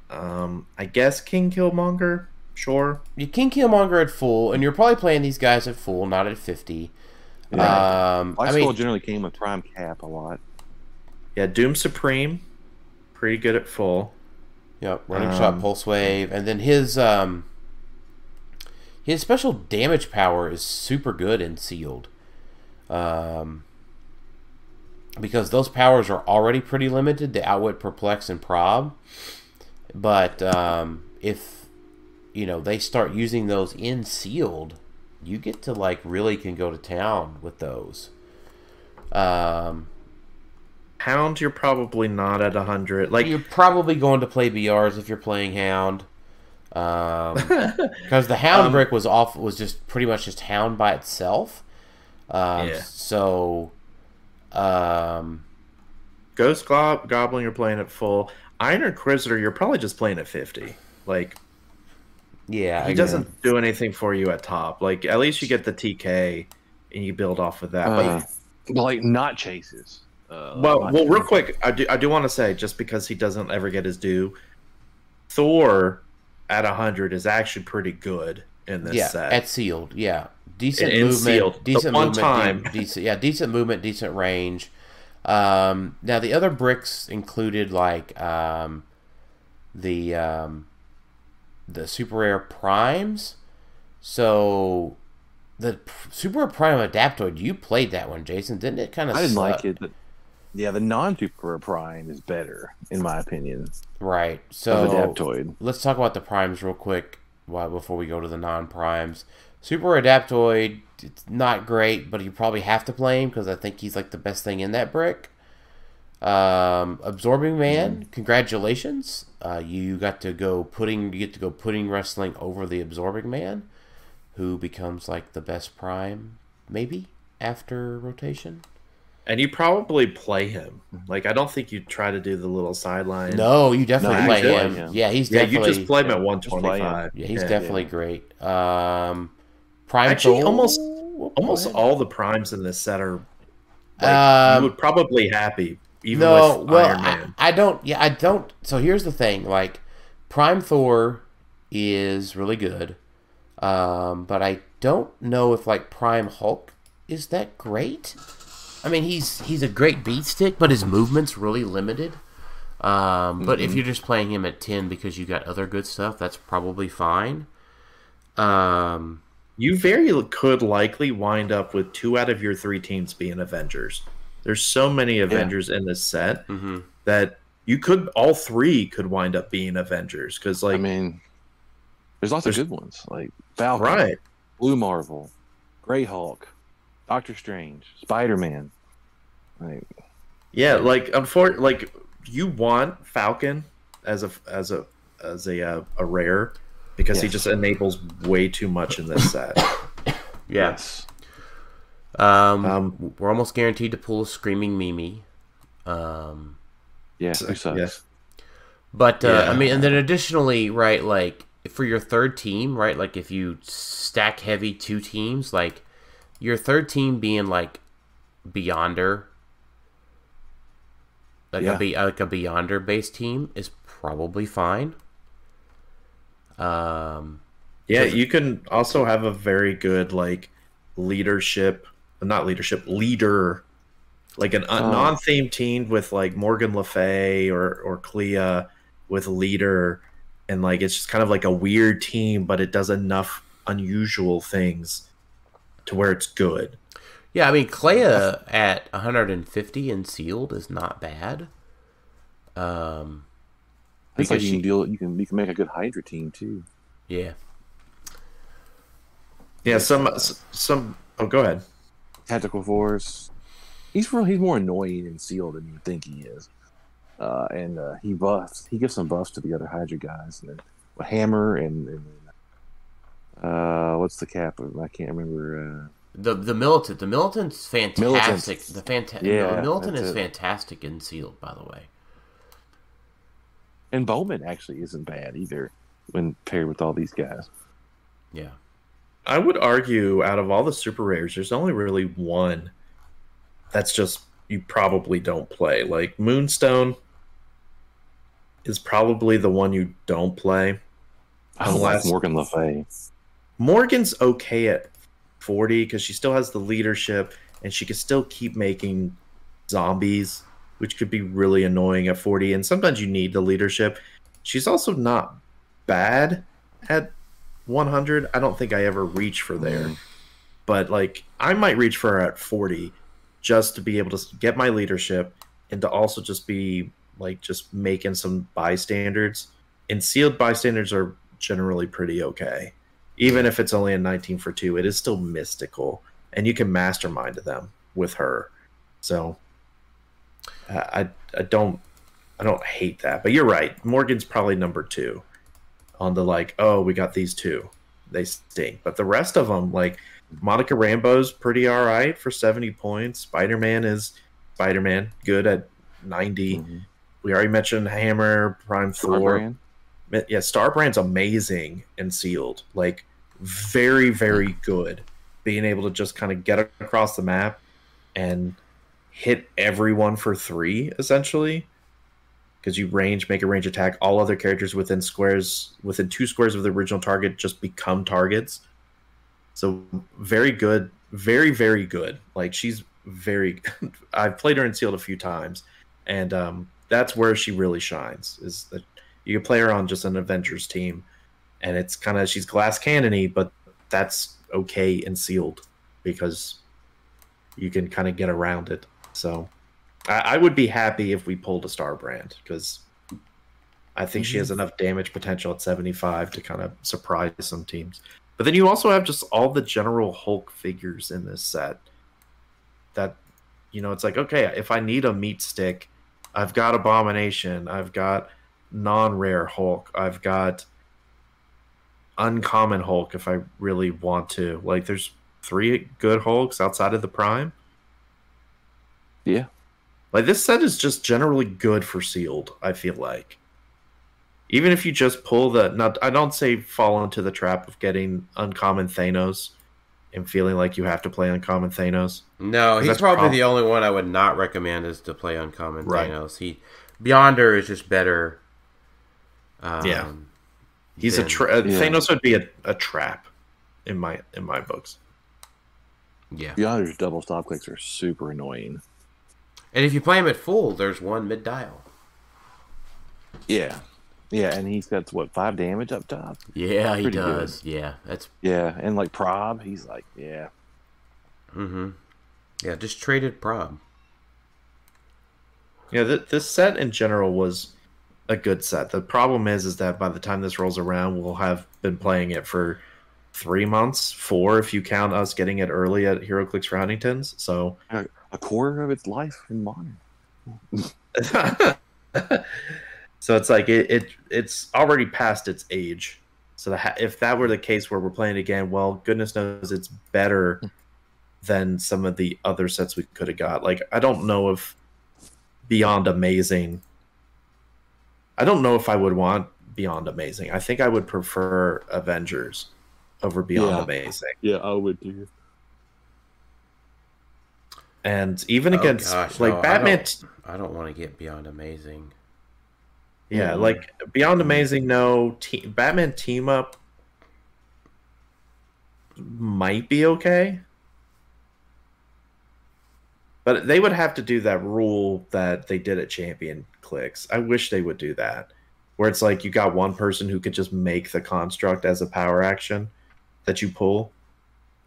I guess King Killmonger, sure. You King Killmonger at full, and you're probably playing these guys at full, not at 50. Yeah. Black Skull generally came with Prime Cap a lot. Yeah, Doom Supreme, pretty good at full. Yep, Running Shot, Pulse Wave, and then his special damage power is super good in sealed. Because those powers are already pretty limited to Outwit, Perplex, and Prob. But if they start using those in sealed, you get to like really can go to town with those. Hound, you're probably not at 100. Like you're probably going to play BRs if you're playing Hound. Because the Hound brick was just pretty much just Hound by itself. So Ghost Goblin, you're playing at full. Iron Inquisitor, you're probably just playing at 50. Like, yeah, he doesn't do anything for you at top. Like, at least you get the TK and you build off of that. But like not chases. Well, real quick, I do want to say, just because he doesn't ever get his due, Thor at 100 is actually pretty good in this set. At sealed, decent in movement, sealed. decent movement, time. decent movement, decent range. Now the other bricks included like the super rare primes. So the super rare prime Adaptoid, you played that one, Jason, didn't it? I didn't like it, but yeah, the non-super rare prime is better in my opinion. Right. So Adaptoid. Let's talk about the primes real quick before we go to the non-primes. Super Rare Adaptoid, it's not great, but you probably have to play him because I think he's like the best thing in that brick. Absorbing Man, congratulations. You get to go pudding wrestling over the Absorbing Man, who becomes like the best prime, maybe, after rotation. And you probably play him. Like, I don't think you try to do the little sideline. No, you definitely play him. Yeah, he's definitely... you just play him at 125. Yeah, he's definitely great. Prime Actually, almost all the primes in this set are... Like, you would probably happy, even with Iron Man. I don't... So here's the thing. Like, Prime Thor is really good. But I don't know if, like, Prime Hulk is that great. I mean, he's a great beat stick, but his movement's really limited. But if you're just playing him at 10 because you got other good stuff, that's probably fine. You could likely wind up with 2 out of your 3 teams being Avengers. There's so many Avengers in this set that all 3 could wind up being Avengers. Because, like, I mean, there's lots of good ones like Falcon, Blue Marvel, Grey Hulk, Doctor Strange, Spider-Man. Like, you want Falcon as a rare because he just enables way too much in this set. Yes. We're almost guaranteed to pull a Screaming Mimi. Yes. But I mean, and then additionally, right, like for your third team, right, like if you stack heavy 2 teams, like your third team being like Beyonder, like a Beyonder based team is probably fine. You can also have a very good like leader, like an non-themed team with like Morgan Le Fay or Clea with leader, and like it's just kind of like a weird team, but it does enough unusual things to where it's good. Yeah, I mean, Clea at 150 and sealed is not bad. Because like you can make a good Hydra team too. Yeah. Yeah, some. Oh, go ahead. Tactical Force. He's more annoying and sealed than you think he is. And he buffs. He gives some buffs to the other Hydra guys. And then with Hammer and what's the cap? I can't remember. The Militant. The Militant's fantastic. Yeah, the Militant is fantastic in sealed, by the way. And Bowman actually isn't bad either when paired with all these guys. Yeah. I would argue out of all the super rares, there's only really one that's just you probably don't play. Like Moonstone is probably the one you don't play. I don't like Morgan Le Fay. Morgan's okay at 40 because she still has the leadership and she can still keep making zombies, which could be really annoying at 40. And sometimes you need the leadership. She's also not bad at 100. I don't think I ever reach for there. But like I might reach for her at 40 just to be able to get my leadership and to also just be like just making some bystanders. And sealed bystanders are generally pretty okay. Even if it's only a 19 for 2, it is still mystical. And you can mastermind them with her. So I don't hate that. But you're right. Morgan's probably number 2 on the like, oh, we got these 2. They stink. But the rest of them, like Monica Rambeau's pretty all right for 70 points. Spider-Man is Spider-Man, good at 90. Mm-hmm. We already mentioned Hammer, Prime Thor. Yeah, Starbrand's amazing and sealed. Like, very, very good. Being able to just kind of get across the map and hit everyone for 3, essentially. Because you make a range attack. All other characters within 2 squares of the original target just become targets. So, very good. Very, very good. Like, she's very... I've played her in sealed a few times. And that's where she really shines. Is that you can play her on just an Avengers team, and it's kind of she's glass cannon-y, but that's okay in sealed because you can kind of get around it. So I would be happy if we pulled a Starbrand because I think she has enough damage potential at 75 to kind of surprise some teams. But then you also have just all the general Hulk figures in this set that, it's like, okay, if I need a meat stick, I've got Abomination, I've got non-rare Hulk, I've got uncommon Hulk if I really want to. Like, there's 3 good Hulks outside of the Prime. Yeah. Like, this set is just generally good for sealed, I feel like. Even if you just pull I don't say fall into the trap of getting uncommon Thanos and feeling like you have to play uncommon Thanos. No, he's probably the only one I would not recommend is to play uncommon Thanos. Beyonder is just better. He's Thanos would be a trap in my books. Yeah, Beyonder's double stop clicks are super annoying. And if you play him at full, there's 1 mid dial. Yeah, and he's got 5 damage up top. Yeah, he does. Good. Yeah, and like Prob, he's like Yeah, just traded Prob. Yeah, this set in general was a good set. The problem is that by the time this rolls around, we'll have been playing it for 3 months, 4 if you count us getting it early at HeroClix for Huntington's. So a quarter of its life in Modern. So it's like it's already past its age. So if that were the case where we're playing again, well, goodness knows it's better than some of the other sets we could have got. Like, I don't know if Beyond Amazing... I don't know if I would want Beyond Amazing. I think I would prefer Avengers over Beyond Amazing. Yeah, I would too. And even against Batman... I don't want to get Beyond Amazing. Yeah, like Beyond Amazing, no. Batman Team Up might be okay. But they would have to do that rule that they did at Champion Clix. I wish they would do that. where it's like you got one person who could just make the construct as a power action that you pull.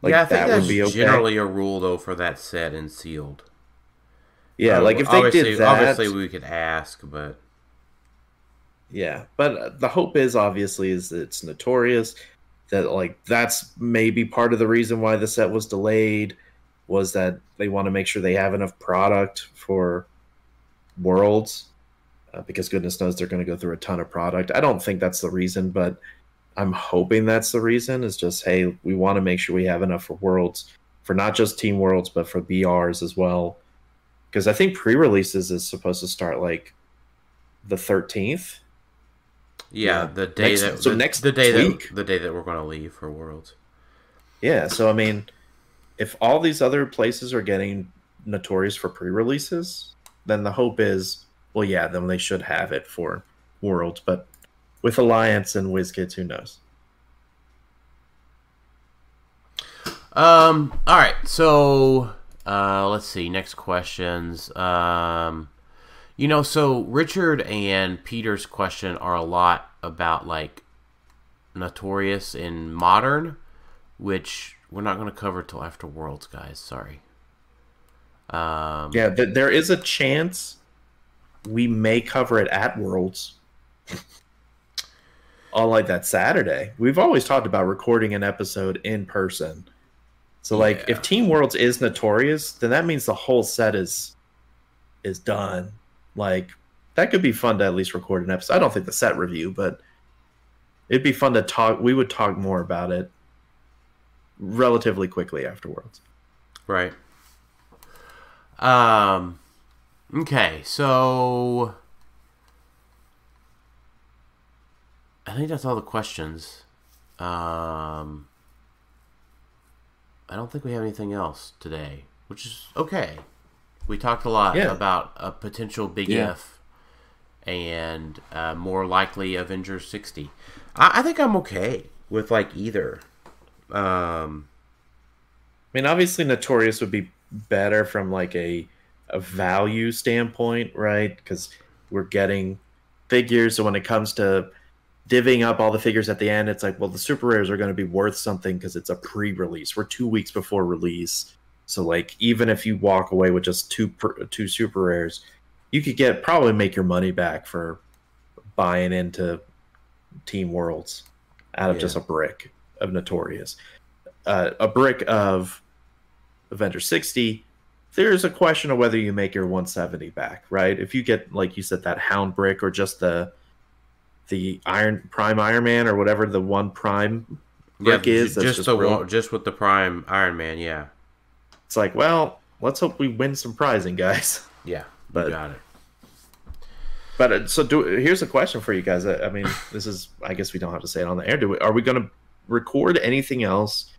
Like, yeah, I think that that's would be okay. generally a rule though for that set in sealed. Yeah, like if they did that, obviously we could ask, but yeah. But the hope is obviously is that it's Notorious. That like that's maybe part of the reason why the set was delayed, was that they want to make sure they have enough product for Worlds, because goodness knows they're going to go through a ton of product. I don't think that's the reason, but I'm hoping that's the reason. Is just, hey, we want to make sure we have enough for Worlds, for not just Team Worlds but for BRs as well, because I think pre-releases is supposed to start like the 13th. yeah, the day next, that so the, next the day week. that the day that we're going to leave for Worlds. Yeah, so I mean, if all these other places are getting Notorious for pre-releases, then the hope is, well, yeah, then they should have it for Worlds. But with Alliance and WizKids, who knows? All right, so let's see. Next questions. You know, so Richard and Peter's question are a lot about like Notorious in Modern, which we're not going to cover till after Worlds, guys. Sorry. Yeah, there is a chance we may cover it at Worlds on like that Saturday. We've always talked about recording an episode in person. So like if Team Worlds is Notorious, then that means the whole set is done. Like that could be fun to at least record an episode. I don't think the set review, but it'd be fun to talk. We would talk more about it relatively quickly afterwards. Right. Okay, so I think that's all the questions. I don't think we have anything else today, which is okay. We talked a lot about a potential Big F and more likely Avengers 60. I think I'm okay with like either. I mean, obviously Notorious would be better from like a value standpoint, right? Because we're getting figures, so when it comes to divvying up all the figures at the end, it's like, well, the super rares are going to be worth something because it's a pre-release. We're 2 weeks before release, so like even if you walk away with just two super rares, you could probably make your money back for buying into Team Worlds out of just a brick of Notorious. A brick of Avengers 60, there's a question of whether you make your 170 back, right? If you get, like you said, that Hound brick or just the Prime Iron Man or whatever the one Prime brick is, that's just with the Prime Iron Man, yeah. It's like, well, let's hope we win some prizing, guys. Yeah, you got it. But here's a question for you guys. I mean, this is, I guess we don't have to say it on the air. Are we going to record anything else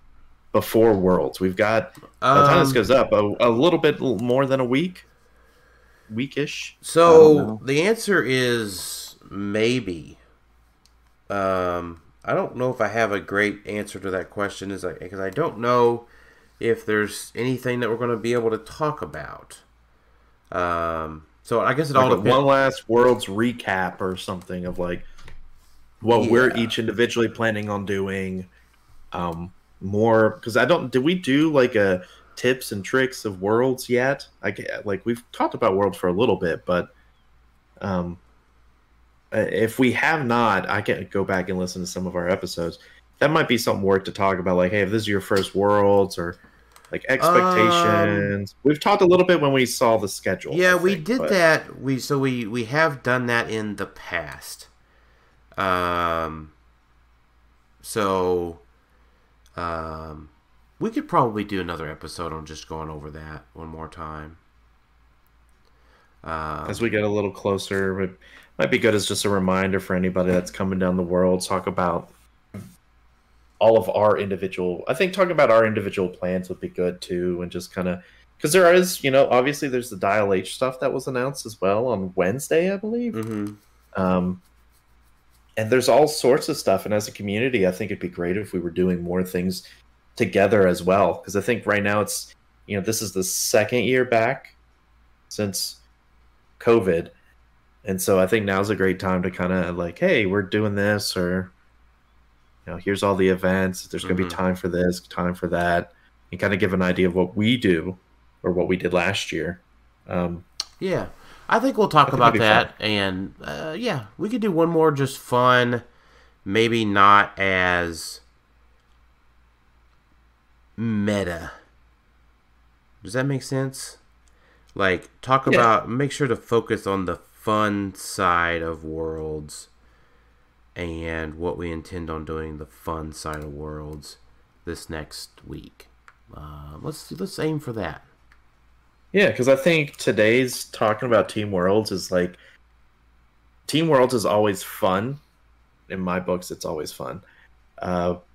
before Worlds? We've got, by the time this goes up, a little bit more than a weekish. So the answer is maybe. I don't know if I have a great answer to that question, because I don't know if there's anything that we're going to be able to talk about. So I guess it all depends. One last Worlds recap or something of like what we're each individually planning on doing. More, because did we do like a tips and tricks of Worlds yet? Like we've talked about Worlds for a little bit, but if we have not, I can go back and listen to some of our episodes. That might be something worth to talk about. Like, hey, if this is your first Worlds, or like expectations. We've talked a little bit when we saw the schedule. Yeah, we did that. We have done that in the past. We could probably do another episode on just going over that one more time. As we get a little closer, it might be good as just a reminder for anybody that's coming down the world. Talk about all of our individual. I think talking about our individual plans would be good too, and just kind of, because there is, obviously there's the Dial H stuff that was announced as well on Wednesday, I believe. Mm-hmm. And there's all sorts of stuff. And as a community, I think it'd be great if we were doing more things together as well. Because I think right now it's, this is the second year back since COVID. And so I think now's a great time to kind of like, hey, we're doing this, or here's all the events. There's going to be time for this, time for that, and kind of give an idea of what we do or what we did last year. Yeah, I think we'll talk about that. Fun. And yeah, we could do one more just fun, maybe not as meta. Does that make sense? Like, talk about, make sure to focus on the fun side of Worlds and what we intend on doing the fun side of Worlds this next week. Let's aim for that. Yeah, because I think today's talking about Team Worlds is like, Team Worlds is always fun. In my books, it's always fun. But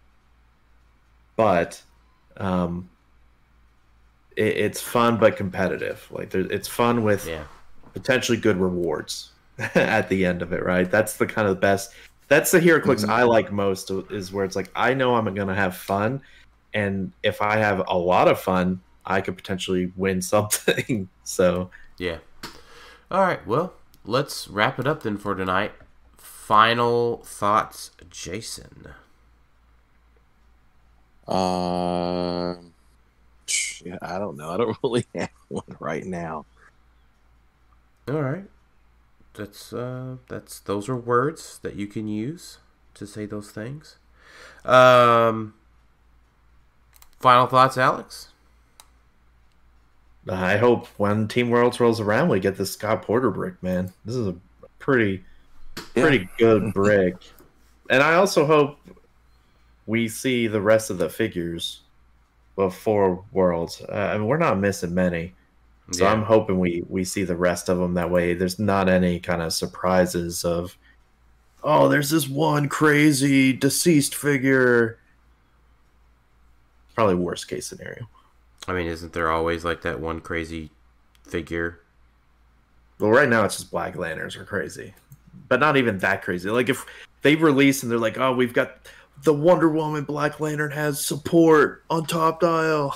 it's fun but competitive. Like, it's fun with potentially good rewards at the end of it, right? That's the kind of best. That's the HeroClix I like most, is where it's like, I know I'm going to have fun, and if I have a lot of fun, I could potentially win something. So yeah. All right. Well, let's wrap it up then for tonight. Final thoughts, Jason. Yeah, I don't know. I don't really have one right now. All right. Those are words that you can use to say those things. Final thoughts, Alex? I hope when Team Worlds rolls around, we get this Scott Porter brick, man. This is a pretty good brick. And I also hope we see the rest of the figures before Worlds. I mean, we're not missing many. So I'm hoping we see the rest of them. That way there's not any kind of surprises of, oh, there's this one crazy deceased figure. Probably worst case scenario. I mean, isn't there always like that one crazy figure? Well, right now it's just Black Lanterns are crazy. But not even that crazy. Like, if they release and they're like, oh, we've got the Wonder Woman Black Lantern has support on top dial.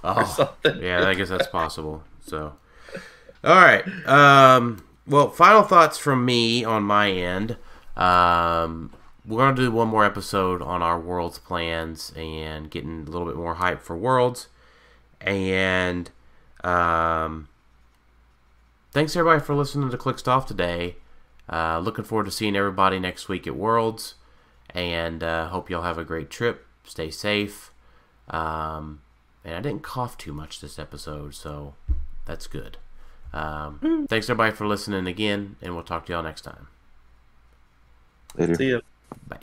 Oh, yeah, I guess that's possible. So, all right. Well, final thoughts from me on my end. We're going to do one more episode on our Worlds plans and getting a little bit more hype for Worlds. And thanks, everybody, for listening to Clixed Off today. Looking forward to seeing everybody next week at Worlds. And hope y'all have a great trip. Stay safe. And I didn't cough too much this episode, so that's good. Thanks, everybody, for listening again, and we'll talk to y'all next time. Later. See ya. Bye.